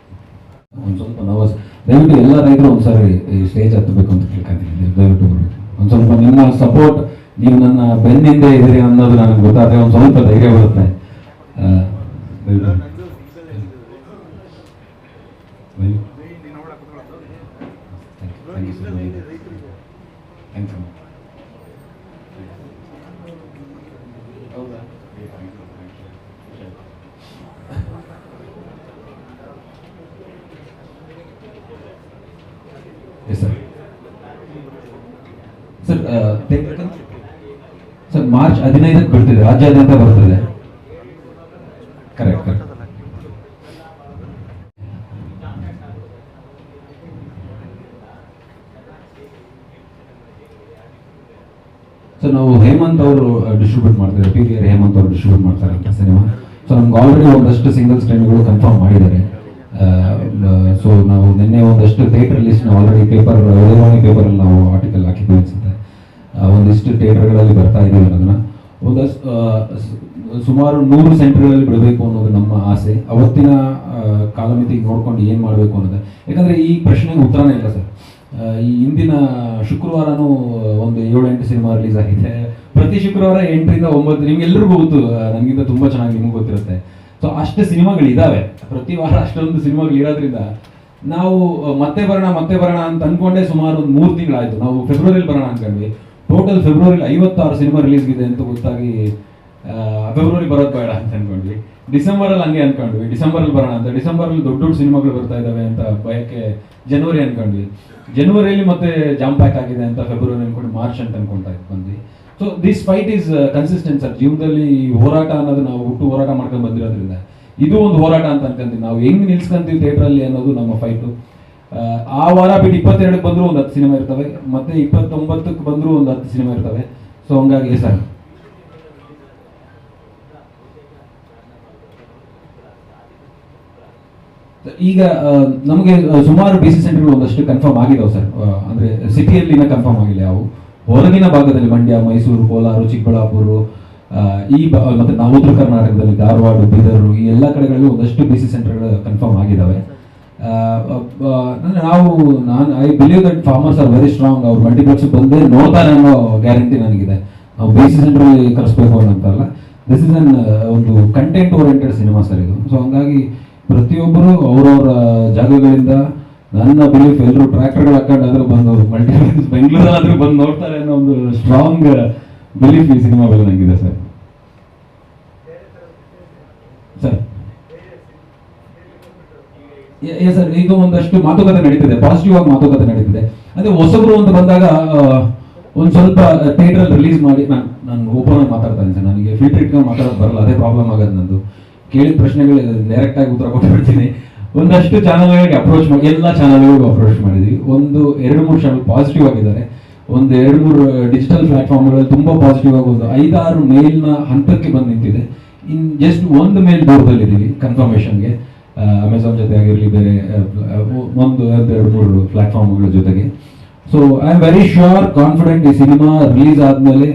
ಒಂದು ಸ್ವಲ್ಪ ನರ್ವಸ್. ದಯವಿಟ್ಟು ಎಲ್ಲ ರೈತರು ಒಂದ್ಸಾರಿ ಈ ಸ್ಟೇಜ್ ಹತ್ತಬೇಕು ಅಂತ ಕೇಳ್ಕೊಂತೀನಿ. ದಯವಿಟ್ಟು ಒಂದು ಸ್ವಲ್ಪ ನಿಮ್ಮ ಸಪೋರ್ಟ್, ನೀವು ನನ್ನ ಬೆನ್ನಿಂದೆ ಇದ್ದೀರಿ ಅನ್ನೋದು ನನಗೆ ಗೊತ್ತಾದರೆ ಒಂದು ಸ್ವಲ್ಪ ಧೈರ್ಯ ಬರುತ್ತೆ. ಸರ್ ಮಾರ್ಚ್ 15ಕ್ಕೆ ಬರ್ತಿದೆ, ರಾಜ್ಯಾದ್ಯಂತ ಬರ್ತದೆ. ಕರೆಕ್ಟ್. ಸರ್ ನಾವು ಹೇಮಂತ್ ಅವರು ಡಿಸ್ಟ್ರಿಬ್ಯೂಟ್ ಮಾಡ್ತಾರೆ, PVR ಹೇಮಂತ್ ಅವರು ಡಿಸ್ಟ್ರಿಬ್ಯೂಟ್ ಮಾಡ್ತಾರೆ ಅಂತ ಸಿನಿಮಾ. ಸೊ ನಮ್ಗೆ ಆಲ್ರೆಡಿ ಒಂದಷ್ಟು ಸಿಂಗಲ್ ಸ್ಕ್ರೀನ್ಗಳು ಕನ್ಫರ್ಮ್ ಮಾಡಿದ್ದಾರೆ. ಸೊ ನಾವು ನಿನ್ನೆ ಒಂದಷ್ಟು ಥಿಯೇಟರ್ ಲಿಸ್ಟ್ ಆಲ್ರೆಡಿ ಪೇಪರಲ್ಲಿ ನಾವು ಆರ್ಟಿಕಲ್ ಹಾಕಿದ್ವಿ ಅನ್ಸುತ್ತೆ. ಒಂದಿಷ್ಟು ಥಿಯೇಟರ್ಗಳಲ್ಲಿ ಬರ್ತಾ ಇದ್ದೀವಿ ಅನ್ನೋದನ್ನ. ಒಂದಷ್ಟು ಸುಮಾರು 100 ಸೆಂಟರ್ಗಳಲ್ಲಿ ಬಿಡಬೇಕು ಅನ್ನೋದು ನಮ್ಮ ಆಸೆ. ಅವತ್ತಿನ ಕಾಲಮಿತಿಗೆ ನೋಡ್ಕೊಂಡು ಏನು ಮಾಡಬೇಕು ಅನ್ನೋದು. ಯಾಕಂದರೆ ಈ ಪ್ರಶ್ನೆಗೆ ಉತ್ತರನೇ ಇಲ್ಲ ಸರ್. ಈ ಹಿಂದಿನ ಶುಕ್ರವಾರನೂ ಒಂದು 7-8 ಸಿನಿಮಾ ರಿಲೀಸ್ ಆಗಿದೆ. ಪ್ರತಿ ಶುಕ್ರವಾರ 8ರಿಂದ 9, ನಿಮ್ಗೆಲ್ರಿಗೂ ಗೊತ್ತು, ನನಗಿಂತ ತುಂಬ ಚೆನ್ನಾಗಿ ನಿಮ್ಗೆ ಗೊತ್ತಿರುತ್ತೆ. ಸೊ ಅಷ್ಟು ಸಿನಿಮಾಗಳಿದ್ದಾವೆ, ಪ್ರತಿ ವಾರ ಅಷ್ಟೊಂದು ಸಿನಿಮಾಗಳಿರೋದ್ರಿಂದ ನಾವು ಮತ್ತೆ ಬರೋಣ ಅಂತ ಅಂದ್ಕೊಂಡೆ ಸುಮಾರು ಒಂದು 3 ತಿಂಗಳಾಯಿತು. ನಾವು ಫೆಬ್ರವರಿಲಿ ಬರೋಣ ಅನ್ಕೊಂಡ್ವಿ. ಟೋಟಲ್ ಫೆಬ್ರವರಿಲಿ 56 ಸಿನಿಮಾ ರಿಲೀಸ್ ಇದೆ ಅಂತ ಗೊತ್ತಾಗಿ ಫೆಬ್ರವರಿ ಬರೋದು ಬೇಡ ಅಂತ ಅಂದ್ಕೊಂಡ್ವಿ. ಡಿಸೆಂಬರಲ್ಲಿ ಹಂಗೆ ಅಂದ್ಕೊಂಡ್ವಿ, ಡಿಸೆಂಬರಲ್ಲಿ ಬರೋಣ ಅಂತ. ಡಿಸೆಂಬರಲ್ಲಿ ದೊಡ್ಡ ಸಿನಿಮಾಗಳು ಬರ್ತಾ ಇದ್ದಾವೆ ಅಂತ ಭಯಕ್ಕೆ ಜನವರಿ ಅಂದ್ಕೊಂಡ್ವಿ. ಜನವರಿಯಲ್ಲಿ ಮತ್ತೆ ಜಾಮ್ ಪ್ಯಾಕ್ ಆಗಿದೆ ಅಂತ ಫೆಬ್ರವರಿ ಅಂದ್ಕೊಂಡು ಮಾರ್ಚ್ ಅಂತ ಅನ್ಕೊಂತಾ ಬಂದ್ವಿ. So this fight is consistent sir. ಜೀವನದಲ್ಲಿ ಹೋರಾಟ ಅನ್ನೋದು ನಾವು ಹೋರಾಟ ಮಾಡ್ಕೊಂಡು ಬಂದಿರೋದ್ರಿಂದ ಇದು ಒಂದು ಹೋರಾಟ ಅಂತ ಅನ್ಕೊಂತೀವಿ. ನಾವು ಹೆಂಗ್ ನಿಲ್ಸ್ಕೊಂತೀವಿ ಥಿಯೇಟ್ರಲ್ಲಿ ಅನ್ನೋದು ನಮ್ಮ ಫೈಟು. ಆ ವಾರ ಬಿಟ್ಟು 22ಕ್ಕೆ ಬಂದರೂ ಒಂದು 10 ಸಿನಿಮಾ ಇರ್ತವೆ, ಮತ್ತೆ 29ಕ್ಕೆ ಬಂದರೂ ಒಂದು 10 ಸಿನಿಮಾ ಇರ್ತವೆ. ಸೊ ಹಂಗಾಗಿ ಸರ್ ಈಗ ನಮಗೆ ಸುಮಾರು BC ಸೆಂಟರ್ಗಳು ಒಂದಷ್ಟು ಕನ್ಫರ್ಮ್ ಆಗಿದಾವೆ ಸರ್. ಅಂದರೆ ಸಿಟಿಯಲ್ಲಿನ ಕನ್ಫರ್ಮ್ ಆಗಿಲ್ಲ, ಯಾವ ಹೊರಗಿನ ಭಾಗದಲ್ಲಿ ಮಂಡ್ಯ, ಮೈಸೂರು, ಕೋಲಾರ, ಚಿಕ್ಕಬಳ್ಳಾಪುರ, ಮತ್ತೆ ನಾವು ಉತ್ತರ ಕರ್ನಾಟಕದಲ್ಲಿ ಧಾರವಾಡ, ಬೀದರ್, ಈ ಎಲ್ಲ ಕಡೆಗಳಲ್ಲಿ ಒಂದಷ್ಟು BC ಸೆಂಟರ್ಗಳು ಕನ್ಫರ್ಮ್ ಆಗಿದ್ದಾವೆ. I believe that farmers are very strong. ಅವ್ರು ಮಲ್ಟಿಪ್ಲೆಕ್ಸ್ ಬಂದೇ ನೋಡ್ತಾರೆ ಅನ್ನೋ ಗ್ಯಾರಂಟಿ ನನಗಿದೆ. ನಾವು BC ಸೆಂಟ್ರಲ್ಲಿ ಕರೆಸ್ಬೇಕು ಅನ್ನೋಂತಲ್ಲ, ದಿಸ್ ಇಸ್ ಅನ್ ಒಂದು ಕಂಟೆಂಟ್ ಓರಿಯೆಂಟೆಡ್ ಸಿನಿಮಾ ಸರ್ ಇದು. ಸೊ ಹಂಗಾಗಿ ಪ್ರತಿಯೊಬ್ಬರು ಅವ್ರವ್ರ ಜಾಗಗಳಿಂದ, ನನ್ನ ಬಿಲೀಫ್ ಎಲ್ಲರೂ ಟ್ರ್ಯಾಕ್ಟರ್ಗಳು ಹಾಕೊಂಡಾದ್ರೂ ಬಂದು ಮಲ್ಟಿಪ್ಲೆಕ್ಸ್ ಬೆಂಗಳೂರಲ್ಲಾದ್ರೂ ಬಂದು ನೋಡ್ತಾರೆ ಅನ್ನೋ ಒಂದು ಸ್ಟ್ರಾಂಗ್ ಬಿಲೀಫ್ ಈ ಸಿನಿಮಾ ಮೇಲೆ ನನಗಿದೆ ಸರ್. ಸರ್ ಸರ್ ಇದು ಒಂದಷ್ಟು ಮಾತುಕತೆ ನಡೀತಿದೆ, ಪಾಸಿಟಿವ್ ಆಗಿ ಮಾತುಕತೆ ನಡೀತಿದೆ. ಅದೇ ಹೊಸಬ್ರು ಅಂತ ಬಂದಾಗ ಒಂದು ಸ್ವಲ್ಪ ಥಿಯೇಟ್ರಲ್ಲಿ ರಿಲೀಸ್ ಮಾಡಿ, ನಾನು ಓಪನ್ ಆಗಿ ಮಾತಾಡ್ತಾ ಇದ್ದೀನಿ ಸರ್. ನನಗೆ ಫಿಲ್ಟರ್ ಇಟ್ಕೊಂಡು ಮಾತಾಡೋದು ಬರಲ್ಲ, ಅದೇ ಪ್ರಾಬ್ಲಮ್ ಆಗೋದು ನಂದು. ಕೇಳಿದ ಪ್ರಶ್ನೆಗಳು ಡೈರೆಕ್ಟ್ ಆಗಿ ಉತ್ತರ ಕೊಟ್ಬಿಡ್ತೀನಿ. ಒಂದಷ್ಟು ಚಾನಲ್ಗಳಿಗೆ ಅಪ್ರೋಚ್ ಮಾಡಿ, ಎಲ್ಲ ಚಾನಲ್ಗಳಿಗೂ ಅಪ್ರೋಚ್ ಮಾಡಿದ್ವಿ. 1-2-3 ಚಾನಲ್ ಪಾಸಿಟಿವ್ ಆಗಿದ್ದಾರೆ. 1-2-3 ಡಿಜಿಟಲ್ ಪ್ಲಾಟ್ಫಾರ್ಮ್ಗಳಲ್ಲಿ ತುಂಬ ಪಾಸಿಟಿವ್ ಆಗಿ ಒಂದು 5-6 ಮೇಲ್ನ ಹಂತಕ್ಕೆ ಬಂದು ನಿಂತಿದೆ. ಜಸ್ಟ್ ಒಂದು ಮೇಲ್ ದೂರದಲ್ಲಿದ್ದೀವಿ ಕನ್ಫರ್ಮೇಷನ್ಗೆ, ಅಮೆಝಾನ್ ಜೊತೆ ಆಗಿರಲಿ, ಬೇರೆ 1-2-3 ಪ್ಲಾಟ್ಫಾರ್ಮ್ಗಳ ಜೊತೆಗೆ. So I am very sure, confident ಈ ಸಿನಿಮಾ ರಿಲೀಸ್ ಆದಮೇಲೆ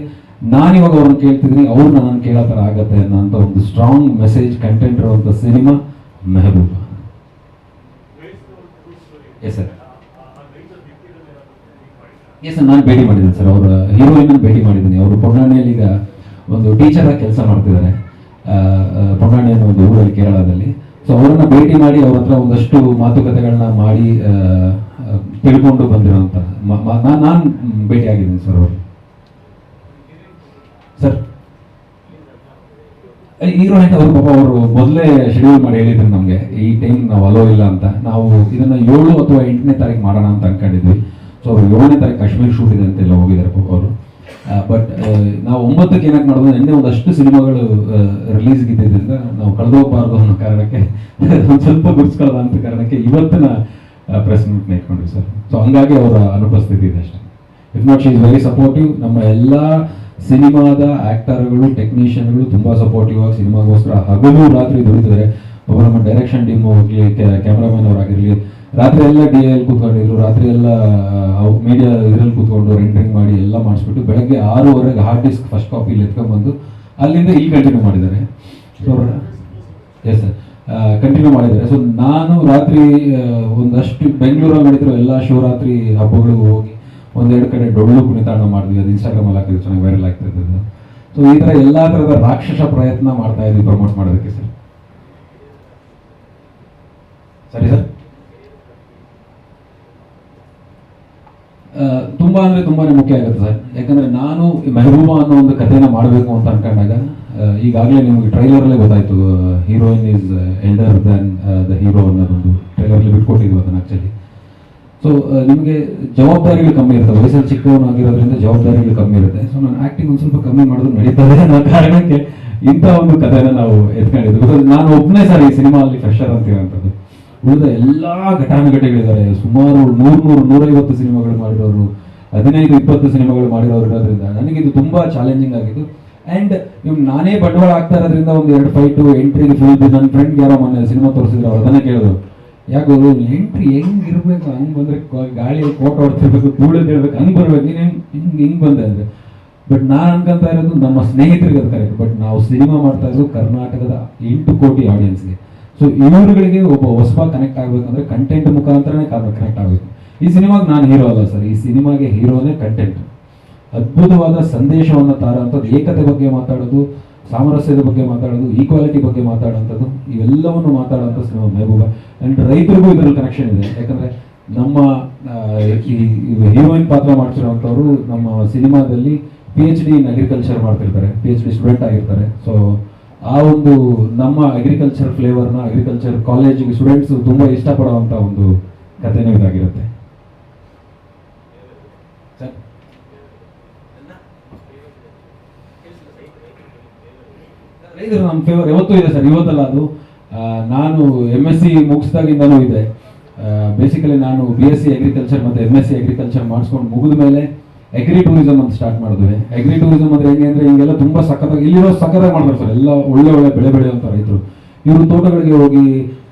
ನಾನಿವಾಗ ಅವ್ರನ್ನ ಕೇಳ್ತಿದ್ದೀನಿ, ಅವ್ರು ನನ್ನ ಕೇಳೋ ಥರ ಆಗತ್ತೆ ಅನ್ನೋಂಥ ಒಂದು ಸ್ಟ್ರಾಂಗ್ ಮೆಸೇಜ್ ಕಂಟೆಂಟ್ ಇರುವಂಥ cinema Mehbooba. Yes sir, yes sir, ನಾನು ಭೇಟಿ ಮಾಡಿದ್ದೀನಿ ಸರ್. ಅವರ ಹೀರೋಯಿನ್ ಭೇಟಿ ಮಾಡಿದ್ದೀನಿ. ಅವರು ಪೊನ್ನಾಣಿಯಲ್ಲಿ ಈಗ ಒಂದು ಟೀಚರ್ ಆಗಿ ಕೆಲಸ ಮಾಡ್ತಿದ್ದಾರೆ, ಪೊನ್ನಾಣಿ ಅನ್ನೋ ಒಂದು ಊರಲ್ಲಿ ಕೇರಳದಲ್ಲಿ. ಸೊ ಅವರನ್ನ ಭೇಟಿ ಮಾಡಿ ಅವ್ರ ಹತ್ರ ಒಂದಷ್ಟು ಮಾತುಕತೆಗಳನ್ನ ಮಾಡಿ ತಿಳ್ಕೊಂಡು ಬಂದಿರೋಂಥ ನಾನು ಭೇಟಿ ಆಗಿದ್ದೀನಿ ಸರ್ ಅವರು. ಸರ್ ಹೀರೋಯಿನ್ ಅವರು ಪಾಪ ಅವರು ಮೊದಲೇ ಶೆಡ್ಯೂಲ್ ಮಾಡಿ ಹೇಳಿದ್ರು ನಮಗೆ, ಈ ಟೈಮ್ ನಾವು ಅಲೋ ಇಲ್ಲ ಅಂತ. ನಾವು ಇದನ್ನ 7 ಅಥವಾ 8ನೇ ತಾರೀಕು ಮಾಡೋಣ ಅಂತ ಅನ್ಕೊಂಡಿದ್ವಿ. ಸೊ ಅವರು 7ನೇ ತಾರೀಕು ಕಾಶ್ಮೀರ್ ಶೂಟ್ ಇದೆ ಅಂತೆಲ್ಲ ಹೋಗಿದ್ದಾರೆ ಪಾಪ ಅವರು. ಬಟ್ ನಾವು 9ಕ್ಕೆ ಏನಕ್ಕೆ ಮಾಡೋದು, ನಿನ್ನೆ ಒಂದಷ್ಟು ಸಿನಿಮಾಗಳು ರಿಲೀಸ್ ಇದ್ದಿದ್ದರಿಂದ ನಾವು ಕಳೆದೋಗ್ಬಾರ್ದು ಅನ್ನೋ ಕಾರಣಕ್ಕೆ, ಒಂದು ಸ್ವಲ್ಪ ಗುರ್ಸ್ಕೊಳ್ಳೋಣ ಅಂತ ಕಾರಣಕ್ಕೆ ಇವತ್ತಿನ ಪ್ರೆಸ್ ಮೀಟ್ ಇಟ್ಕೊಂಡ್ವಿ ಸರ್. ಸೊ ಹಂಗಾಗಿ ಅವರ ಅನುಪಸ್ಥಿತಿ ಇದೆ ಅಷ್ಟೇ. If not, she is very supportive. ನಮ್ಮ ಎಲ್ಲ ಸಿನಿಮಾದ ಆಕ್ಟರ್ಗಳು, ಟೆಕ್ನಿಷಿಯನ್ಗಳು ತುಂಬಾ ಸಪೋರ್ಟಿವ್ ಆಗಿ ಸಿನಿಮಾಗೋಸ್ಕರ ಹಗಲು ರಾತ್ರಿ ದುಡಿತಿದ್ದಾರೆ. ಒಬ್ಬ ನಮ್ಮ ಡೈರೆಕ್ಷನ್ ಟೀಮ್ ಹೋಗ್ಲಿ, ಕ್ಯಾಮ್ರಾಮನ್ ಅವರಾಗಿರ್ಲಿ, ರಾತ್ರಿ ಎಲ್ಲ DIL ಕೂತ್ಕೊಂಡಿದ್ರು, ರಾತ್ರಿ ಎಲ್ಲ ಮೀಡಿಯಾ ಇದರಲ್ಲಿ ಕೂತ್ಕೊಂಡು ರೆಂಡರಿಂಗ್ ಮಾಡಿ ಎಲ್ಲ ಮಾಡಿಸ್ಬಿಟ್ಟು ಬೆಳಗ್ಗೆ 6:15 ಹಾರ್ಡ್ ಡಿಸ್ಕ್ ಫಸ್ಟ್ ಕಾಪಿ ಎತ್ಕೊಂಡ್ಬಂದು ಅಲ್ಲಿಂದ ಇಲ್ಲಿ ಕಂಟಿನ್ಯೂ ಮಾಡಿದ್ದಾರೆ. ಸೊ ಎಸ್ ಸರ್, ಕಂಟಿನ್ಯೂ ಮಾಡಿದ್ದಾರೆ. ಸೊ ನಾನು ರಾತ್ರಿ ಒಂದಷ್ಟು ಬೆಂಗಳೂರಲ್ಲಿ ನಡೀತಿರೋ ಎಲ್ಲ ಶಿವರಾತ್ರಿ ಹಬ್ಬಗಳಿಗೂ ಹೋಗಿ 1-2 ಕಡೆ ಡೊಳ್ಳು ಕುಣಿತಾಣ ಮಾಡಿದ್ವಿ. ಅದು ಇನ್ಸ್ಟಾಗ್ರಾಮಲ್ಲಿ ಹಾಕಿದ್ರು, ಚೆನ್ನಾಗಿ ವೈರಲ್ ಆಗ್ತಿರ್ತದೆ. ಸೊ ಈ ಥರ ಎಲ್ಲ ಥರದ ರಾಕ್ಷಸ ಪ್ರಯತ್ನ ಮಾಡ್ತಾ ಇದ್ವಿ ಪ್ರಮೋಟ್ ಮಾಡೋದಕ್ಕೆ ಸರ್. ಸರಿ ಸರ್, ತುಂಬ ಅಂದರೆ ತುಂಬಾನೇ ಮುಖ್ಯ ಆಗುತ್ತೆ ಸರ್. ಯಾಕಂದರೆ ನಾನು ಮೆಹಬೂಬಾ ಅನ್ನೋ ಒಂದು ಕಥೆನ ಮಾಡಬೇಕು ಅಂತ ಅನ್ಕೊಂಡಾಗ, ಈಗಾಗಲೇ ನಿಮಗೆ ಟ್ರೈಲರಲ್ಲೇ ಗೊತ್ತಾಯಿತು, heroine is elder than the hero ಅನ್ನೋದೊಂದು ಟ್ರೈಲರಲ್ಲಿ ಬಿಟ್ಕೊಟ್ಟಿದ್ವಿ ಅದನ್ನು ಆ್ಯಕ್ಚುಲಿ. ಸೊ ನಿಮಗೆ ಜವಾಬ್ದಾರಿಗಳು ಕಮ್ಮಿ ಇರ್ತವೆ, ವಯಸ್ಸಲ್ಲಿ ಚಿಕ್ಕವನಾಗಿರೋದ್ರಿಂದ ಜವಾಬ್ದಾರಿಗಳು ಕಮ್ಮಿ ಇರುತ್ತೆ. ಸೊ ನಾನು ಆ್ಯಕ್ಟಿಂಗ್ ಒಂದು ಸ್ವಲ್ಪ ಕಮ್ಮಿ ಮಾಡಿದ್ರು ನಡೀತದೆ ಅನ್ನೋ ಕಾರಣಕ್ಕೆ ಇಂಥ ಒಂದು ಕಥೆನ ನಾವು ಎತ್ಕೊಂಡಿದ್ವಿ. ಬಿಕಾಸ್ ನಾನು ಒಬ್ಬನೇ ಸರ್ ಈ ಸಿನಿಮಾ ಅಲ್ಲಿ ಫ್ರೆಶರ್ ಅಂತಿರೋಂಥದ್ದು. ಉಳಿದ ಎಲ್ಲ ಘಟಾನುಘಟಿಗಳಿದ್ದಾರೆ. ಸುಮಾರು 100-150 ಸಿನಿಮಾಗಳು ಮಾಡಿರೋರು, 15-20 ಸಿನಿಮಾಗಳು ಮಾಡಿರೋರು ಇರೋದ್ರಿಂದ ನನಗಿದು ತುಂಬ ಚಾಲೆಂಜಿಂಗ್ ಆಗಿತ್ತು. ಆ್ಯಂಡ್ ಇವ್ ನಾನೇ ಬಂಡವಾಳ ಆಗ್ತಾ ಇರೋದ್ರಿಂದ ಒಂದು 2 ಫೈಟು ಎಂಟ್ರಿಗೆ ಫುಲ್. ನನ್ನ ಫ್ರೆಂಡ್ ಯಾರೋ ಮೊನ್ನೆ ಸಿನಿಮಾ ತೋರಿಸಿದ್ರು, ಅವ್ರು ಅದನ್ನೇ ಕೇಳಿದ್ರು, ಯಾಕೆ ಎಂಟ್ರಿ ಹೆಂಗಿರ್ಬೇಕು, ಹಂಗೆ ಬಂದರೆ ಗಾಳಿಯಲ್ಲಿ ಕೋಟ ಹೊಡ್ತಿರ್ಬೇಕು, ಧೂಳದ್ದು ಹೇಳ್ಬೇಕು, ಹಂಗೆ ಬರ್ಬೇಕು, ನೀನು ಹಿಂಗೆ ಬಂದೆ ಅಂದರೆ. ಬಟ್ ನಾನು ಅನ್ಕೊಂತ ಇರೋದು ನಮ್ಮ ಸ್ನೇಹಿತರಿಗೆ ಅದು ಕರೆಕ್ಟ್. ಬಟ್ ನಾವು ಸಿನಿಮಾ ಮಾಡ್ತಾ ಇರೋದು ಕರ್ನಾಟಕದ 8 ಕೋಟಿ ಆಡಿಯನ್ಸ್ಗೆ. ಸೊ ಇವ್ರುಗಳಿಗೆ ಒಬ್ಬ ಹೊಸಬ ಕನೆಕ್ಟ್ ಆಗಬೇಕಂದ್ರೆ ಕಂಟೆಂಟ್ ಮುಖಾಂತರನೇ ಕನೆಕ್ಟ್ ಆಗಬೇಕು. ಈ ಸಿನಿಮಾಗೆ ನಾನು ಹೀರೋ ಅಲ್ಲ ಸರ್, ಈ ಸಿನಿಮಾಗೆ ಹೀರೋನೇ ಕಂಟೆಂಟ್. ಅದ್ಭುತವಾದ ಸಂದೇಶವನ್ನು ತಾರಂಥದ್ದು, ಏಕತೆ ಬಗ್ಗೆ ಮಾತಾಡೋದು, ಸಾಮರಸ್ಯದ ಬಗ್ಗೆ ಮಾತಾಡೋದು, ಈಕ್ವಾಲಿಟಿ ಬಗ್ಗೆ ಮಾತಾಡೋಂಥದ್ದು, ಇವೆಲ್ಲವನ್ನು ಮಾತಾಡೋಂಥ ಸಿನಿಮಾ ಮೆಹಬೂಬ. ಆ್ಯಂಡ್ ರೈತರಿಗೂ ಇದರಲ್ಲಿ ಕನೆಕ್ಷನ್ ಇದೆ. ಯಾಕಂದರೆ ನಮ್ಮ ಈ ಹೀರೋಯಿನ್ ಪಾತ್ರ ಮಾಡ್ತಿರೋಂಥವ್ರು ನಮ್ಮ ಸಿನಿಮಾದಲ್ಲಿ PhD ಇನ್ ಅಗ್ರಿಕಲ್ಚರ್ ಮಾಡ್ತಿರ್ತಾರೆ, PhD ಸ್ಟೂಡೆಂಟ್ ಆಗಿರ್ತಾರೆ. ಸೊ ಆ ಒಂದು ನಮ್ಮ ಅಗ್ರಿಕಲ್ಚರ್ ಫ್ಲೇವರ್ನ ಅಗ್ರಿಕಲ್ಚರ್ ಕಾಲೇಜಿಗೆ ಸ್ಟೂಡೆಂಟ್ಸ್ ತುಂಬ ಇಷ್ಟಪಡುವಂಥ ಒಂದು ಕಥೆನೂ ಇದಾಗಿರುತ್ತೆ. ರೈತರು ನಮ್ಮ ಫೇವರ್ ಯಾವತ್ತೂ ಇದೆ ಸರ್, ಇವತ್ತಲ್ಲ ಅದು. ನಾನು MSc ಮುಗಿಸ್ದಾಗಿಂದನೂ ಇದೆ. ಬೇಸಿಕಲಿ ನಾನು BSc ಅಗ್ರಿಕಲ್ಚರ್ ಮತ್ತು MSc ಅಗ್ರಿಕಲ್ಚರ್ ಮಾಡಿಸ್ಕೊಂಡು ಮುಗಿದ ಮೇಲೆ ಅಗ್ರಿ ಟೂರಿಸಮ್ ಅಂತ ಸ್ಟಾರ್ಟ್ ಮಾಡಿದ್ವಿ. ಅಗ್ರಿ ಟೂರಿಸಮ್ ಅಂದ್ರೆ ಹೆಂಗೆ ಅಂದರೆ ಹಿಂಗೆಲ್ಲ ತುಂಬ ಸಖತ್ತಾಗಿ ಇಲ್ಲಿರೋ ಸಖತ್ತಾಗಿ ಮಾಡ್ತಾರೆ ಸರ್. ಎಲ್ಲ ಒಳ್ಳೆ ಬೆಳೆ ಬೆಳೆಯುವಂಥ ರೈತರು ಇವರು ತೋಟಗಳಿಗೆ ಹೋಗಿ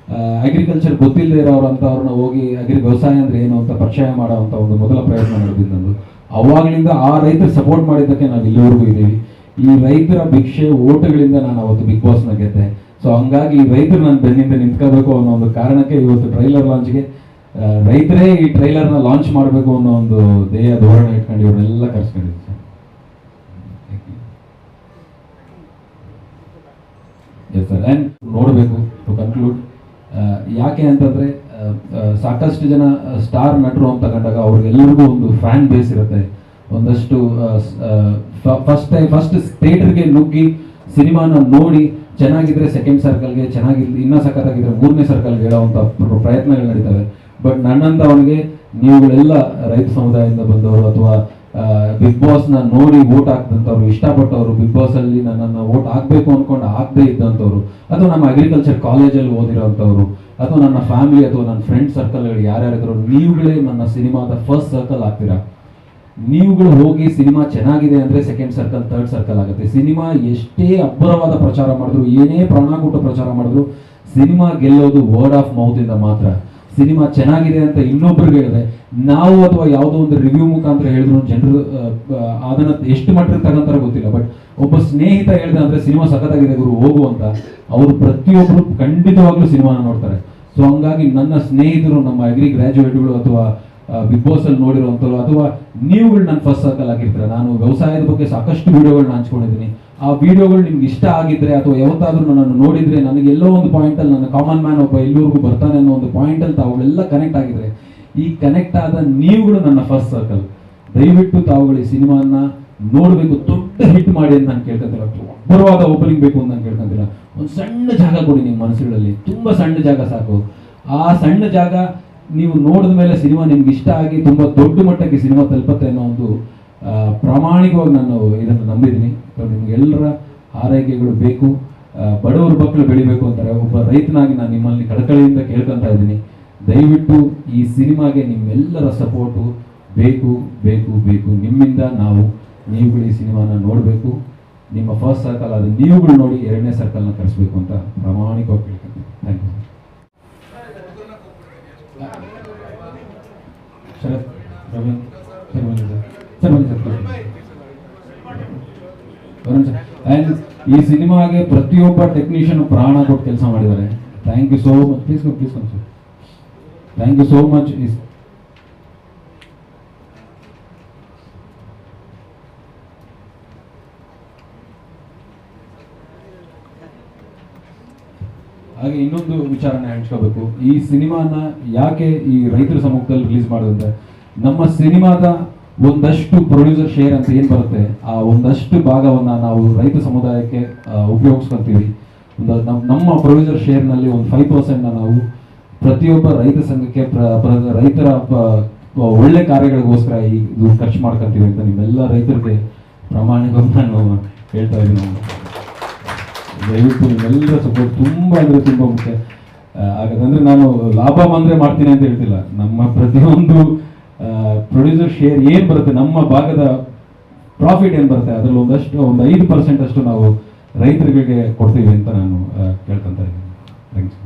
ಅಗ್ರಿಕಲ್ಚರ್ ಗೊತ್ತಿಲ್ಲದೆ ಇರೋರು ಅವ್ರನ್ನ ಹೋಗಿ ವ್ಯವಸಾಯ ಅಂದ್ರೆ ಏನು ಅಂತ ಪರಿಚಯ ಮಾಡೋವಂಥ ಒಂದು ಮೊದಲ ಪ್ರಯತ್ನ ನಡೆದಿದ್ದು ನಂದು. ಅವಾಗಲಿಂದ ಆ ರೈತರು ಸಪೋರ್ಟ್ ಮಾಡಿದ್ದಕ್ಕೆ ನಾವು ಇಲ್ಲಿವರೆಗೂ ಇದ್ದೀವಿ. ಈ ರೈತರ ಭಿಕ್ಷೆ ಓಟುಗಳಿಂದ ನಾನು ಅವತ್ತು ಬಿಗ್ ಬಾಸ್ನ ಗೆದ್ದೆ. ಸೊ ಹಂಗಾಗಿ ಈ ರೈತರು ನಾನು ಬೆನ್ನಿಂದ ನಿಂತ್ಕೋಬೇಕು ಅನ್ನೋ ಒಂದು ಕಾರಣಕ್ಕೆ ಇವತ್ತು ಟ್ರೈಲರ್ ಲಾಂಚ್ಗೆ ರೈತರೇ ಈ ಟ್ರೈಲರ್ನ ಲಾಂಚ್ ಮಾಡಬೇಕು ಅನ್ನೋ ಒಂದು ಧೋರಣೆ ಇಟ್ಕೊಂಡು ಇವ್ರನ್ನೆಲ್ಲ ಕರ್ಸ್ಕೊಂಡಿದ್ದೆ ಸರ್. Yes sir. ಆ್ಯಂಡ್ ನೋಡಬೇಕು ಟು ಕನ್ಕ್ಲೂಡ್, ಯಾಕೆ ಅಂತಂದರೆ ಸಾಕಷ್ಟು ಜನ ಸ್ಟಾರ್ ನಟರು ಅಂತ ಕಂಡಾಗ ಅವ್ರಿಗೆಲ್ಲರಿಗೂ ಒಂದು ಫ್ಯಾನ್ ಬೇಸ್ ಇರುತ್ತೆ. ಒಂದಷ್ಟು ಫಸ್ಟ್ ಥಿಯೇಟರ್ಗೆ ನುಗ್ಗಿ ಸಿನಿಮಾನ ನೋಡಿ ಚೆನ್ನಾಗಿದ್ರೆ ಸೆಕೆಂಡ್ ಸರ್ಕಲ್ಗೆ, ಚೆನ್ನಾಗಿದ್ದು ಇನ್ನೂ ಸಖತ್ತಾಗಿದ್ರೆ 3ನೇ ಸರ್ಕಲ್ಗೆ ಹೇಳೋವಂಥ ಪ್ರಯತ್ನಗಳು ನಡೀತವೆ. ಬಟ್ ನನ್ನಂಥವನಿಗೆ ನೀವುಗಳೆಲ್ಲ ರೈತ ಸಮುದಾಯದಿಂದ ಬಂದವರು ಅಥವಾ ಬಿಗ್ ಬಾಸ್ನ ನೋಡಿ ವೋಟ್ ಹಾಕಿದಂಥವ್ರು, ಇಷ್ಟಪಟ್ಟವರು, ಬಿಗ್ ಬಾಸಲ್ಲಿ ನನ್ನನ್ನು ವೋಟ್ ಹಾಕಬೇಕು ಅಂದ್ಕೊಂಡು ಆಗದೇ ಇದ್ದಂಥವ್ರು, ಅಥವಾ ನಮ್ಮ ಅಗ್ರಿಕಲ್ಚರ್ ಕಾಲೇಜಲ್ಲಿ ಓದಿರೋವಂಥವ್ರು, ಅಥವಾ ನನ್ನ ಫ್ಯಾಮಿಲಿ ಅಥವಾ ನನ್ನ ಫ್ರೆಂಡ್ ಸರ್ಕಲ್ಗಳು ಯಾರ್ಯಾರಿದ್ರು, ನೀವುಗಳೇ ನನ್ನ ಸಿನಿಮಾದ ಫಸ್ಟ್ ಸರ್ಕಲ್ ಆಗ್ತೀರಾ. ನೀವುಗಳು ಹೋಗಿ ಸಿನಿಮಾ ಚೆನ್ನಾಗಿದೆ ಅಂದರೆ ಸೆಕೆಂಡ್ ಸರ್ಕಲ್, ಥರ್ಡ್ ಸರ್ಕಲ್ ಆಗುತ್ತೆ. ಸಿನಿಮಾ ಎಷ್ಟೇ ಅಬ್ಬರವಾದ ಪ್ರಚಾರ ಮಾಡಿದ್ರು, ಏನೇ ಪ್ರಾಣ ಕೊಟ್ಟು ಪ್ರಚಾರ ಮಾಡಿದ್ರು, ಸಿನಿಮಾ ಗೆಲ್ಲೋದು ವರ್ಡ್ ಆಫ್ ಮೌತಿಂದ ಮಾತ್ರ. ಸಿನಿಮಾ ಚೆನ್ನಾಗಿದೆ ಅಂತ ಇನ್ನೊಬ್ರಿಗೆ ಹೇಳಿದ್ರೆ, ನಾವು ಅಥವಾ ಯಾವುದೋ ಒಂದು ರಿವ್ಯೂ ಮುಖಾಂತರ ಹೇಳಿದ್ರು ಜನರು ಅದನ್ನು ಎಷ್ಟು ಮಟ್ಟಿಗೆ ತಗೊಂತಾರ ಗೊತ್ತಿಲ್ಲ. ಬಟ್ ಒಬ್ಬ ಸ್ನೇಹಿತ ಹೇಳಿದ ಅಂದರೆ ಸಿನಿಮಾ ಸಖತ್ತಾಗಿದೆ ಗುರು ಹೋಗು ಅಂತ, ಅವರು ಪ್ರತಿಯೊಬ್ಬರು ಖಂಡಿತವಾಗ್ಲೂ ಸಿನಿಮಾನ ನೋಡ್ತಾರೆ. ಸೊ ಹಂಗಾಗಿ ನನ್ನ ಸ್ನೇಹಿತರು, ನಮ್ಮ ಅಗ್ರಿ ಗ್ರ್ಯಾಜುಯೇಟ್ಗಳು ಅಥವಾ ಬಿಗ್ ಬಾಸ್ ಅಲ್ಲಿ ನೋಡಿರುವಂಥವ್ರು, ಅಥವಾ ನೀವುಗಳು ನನ್ನ ಫಸ್ಟ್ ಸರ್ಕಲ್ ಆಗಿರ್ತಾರೆ. ನಾನು ವ್ಯವಸಾಯದ ಬಗ್ಗೆ ಸಾಕಷ್ಟು ವಿಡಿಯೋಗಳನ್ನ ಹಂಚ್ಕೊಂಡಿದ್ದೀನಿ. ಆ ವಿಡಿಯೋಗಳು ನಿಮ್ಗೆ ಇಷ್ಟ ಆಗಿದ್ರೆ ಅಥವಾ ಯಾವತ್ತಾದ್ರೂ ನನ್ನನ್ನು ನೋಡಿದ್ರೆ, ನನಗೆ ಎಲ್ಲೋ ಒಂದು ಪಾಯಿಂಟಲ್ಲಿ ನನ್ನ ಕಾಮನ್ ಮ್ಯಾನ್ ಒಬ್ಬ ಇಲ್ಲಿವರೆಗೂ ಬರ್ತಾನೆ ಅನ್ನೋ ಒಂದು ಪಾಯಿಂಟಲ್ಲಿ ತಾವುಗಳೆಲ್ಲ ಕನೆಕ್ಟ್ ಆಗಿದ್ರೆ, ಈ ಕನೆಕ್ಟ್ ಆದ ನೀವುಗಳು ನನ್ನ ಫಸ್ಟ್ ಸರ್ಕಲ್. ದಯವಿಟ್ಟು ತಾವುಗಳು ಈ ಸಿನಿಮಾನ ನೋಡಬೇಕು, ದೊಡ್ಡ ಹಿಟ್ ಮಾಡಿ ಅಂತ ನಾನು ಕೇಳ್ಕೊಂತಿಲ್ಲ, ಅಬ್ಬರವಾದ ಓಪನಿಂಗ್ ಬೇಕು ಅಂತ ನಾನು ಕೇಳ್ಕೊಂತಿಲ್ಲ. ಒಂದು ಸಣ್ಣ ಜಾಗ ಕೊಡಿ ನಿಮ್ಮ ಮನಸ್ಸುಗಳಲ್ಲಿ, ತುಂಬ ಸಣ್ಣ ಜಾಗ ಸಾಕು. ಆ ಸಣ್ಣ ಜಾಗ ನೀವು ನೋಡಿದ ಮೇಲೆ ಸಿನಿಮಾ ನಿಮ್ಗೆ ಇಷ್ಟ ಆಗಿ ತುಂಬ ದೊಡ್ಡ ಮಟ್ಟಕ್ಕೆ ಸಿನಿಮಾ ತಲುಪತ್ತೆ ಅನ್ನೋ ಒಂದು ಪ್ರಾಮಾಣಿಕವಾಗಿ ನಾನು ಇದನ್ನು ನಂಬಿದ್ದೀನಿ. ನಿಮ್ಗೆಲ್ಲರ ಆರೈಕೆಗಳು ಬೇಕು. ಬಡವರು ಮಕ್ಕಳು ಬೆಳಿಬೇಕು ಅಂತಾರೆ. ಒಬ್ಬ ರೈತನಾಗಿ ನಾನು ನಿಮ್ಮಲ್ಲಿ ಕಳಕಳಿಯಿಂದ ಕೇಳ್ಕೊತಾ ಇದ್ದೀನಿ, ದಯವಿಟ್ಟು ಈ ಸಿನಿಮಾಗೆ ನಿಮ್ಮೆಲ್ಲರ ಸಪೋರ್ಟು ಬೇಕು ಬೇಕು ಬೇಕು. ನಿಮ್ಮಿಂದ ನೀವುಗಳು ಈ ಸಿನಿಮಾನ ನೋಡಬೇಕು. ನಿಮ್ಮ ಫಸ್ಟ್ ಸರ್ಕಲ್ ಅದು ನೀವುಗಳು ನೋಡಿ 2ನೇ ಸರ್ಕಲ್ನ ಕರೆಸಬೇಕು ಅಂತ ಪ್ರಾಮಾಣಿಕವಾಗಿ ಕೇಳ್ಕೊತೀನಿ. Thank you. Sharath, Ravindra sir ಬನ್ನಿ ಸರ್, ಬನ್ನಿ ಸರ್, ಬನ್ನಿ ಸರ್. ಆ್ಯಂಡ್ ಈ ಸಿನಿಮಾಗೆ ಪ್ರತಿಯೊಬ್ಬ ಟೆಕ್ನಿಷಿಯನ್ ಪ್ರಾಣ ಕೊಟ್ಟು ಕೆಲಸ ಮಾಡಿದ್ದಾರೆ. Thank you so much. Please come sir. Thank you so much. ಹಾಗೆ ಇನ್ನೊಂದು ವಿಚಾರನ ಹಂಚ್ಕೋಬೇಕು. ಈ ಸಿನಿಮಾನ ಯಾಕೆ ಈ ರೈತರ ಸಮ್ಮುಖದಲ್ಲಿ ರಿಲೀಸ್ ಮಾಡೋದಂದ್ರೆ, ನಮ್ಮ ಸಿನಿಮಾದ ಒಂದಷ್ಟು ಪ್ರೊಡ್ಯೂಸರ್ ಶೇರ್ ಅಂತ ಏನು ಬರುತ್ತೆ, ಆ ಒಂದಷ್ಟು ಭಾಗವನ್ನು ನಾವು ರೈತ ಸಮುದಾಯಕ್ಕೆ ಉಪಯೋಗಿಸ್ಕೊತೀವಿ. ನಮ್ಮ ಪ್ರೊಡ್ಯೂಸರ್ ಶೇರ್ನಲ್ಲಿ ಒಂದು 5% ನಾವು ಪ್ರತಿಯೊಬ್ಬ ರೈತ ಸಂಘಕ್ಕೆ ರೈತರ ಒಳ್ಳೆ ಕಾರ್ಯಗಳಿಗೋಸ್ಕರ ಇದು ಖರ್ಚು ಮಾಡ್ಕೊತೀವಿ ಅಂತ ನಿಮ್ಮೆಲ್ಲ ರೈತರಿಗೆ ಪ್ರಾಮಾಣಿಕವಾಗಿ ನಾನು ಹೇಳ್ತಾ ಇದ್ದೀನಿ. ದಯವಿಟ್ಟು ನಿಮ್ಮೆಲ್ಲರ ಸಪೋರ್ಟ್ ತುಂಬ ಅಂದರೆ ತುಂಬ ಮುಖ್ಯ. ಹಾಗಾದ್ರೆ ನಾನು ಲಾಭ ಬಂದರೆ ಮಾಡ್ತೀನಿ ಅಂತ ಹೇಳ್ತಿಲ್ಲ. ನಮ್ಮ ಪ್ರತಿಯೊಂದು ಪ್ರೊಡ್ಯೂಸರ್ ಶೇರ್ ಏನು ಬರುತ್ತೆ, ನಮ್ಮ ಭಾಗದ ಪ್ರಾಫಿಟ್ ಏನು ಬರುತ್ತೆ, ಅದರಲ್ಲಿ ಒಂದು 5% ಅಷ್ಟು ನಾವು ರೈತರಿಗೆ ಕೊಡ್ತೀವಿ ಅಂತ ನಾನು ಕೇಳ್ಕೊತ ಇದ್ದೀನಿ. ಥ್ಯಾಂಕ್ಸ್.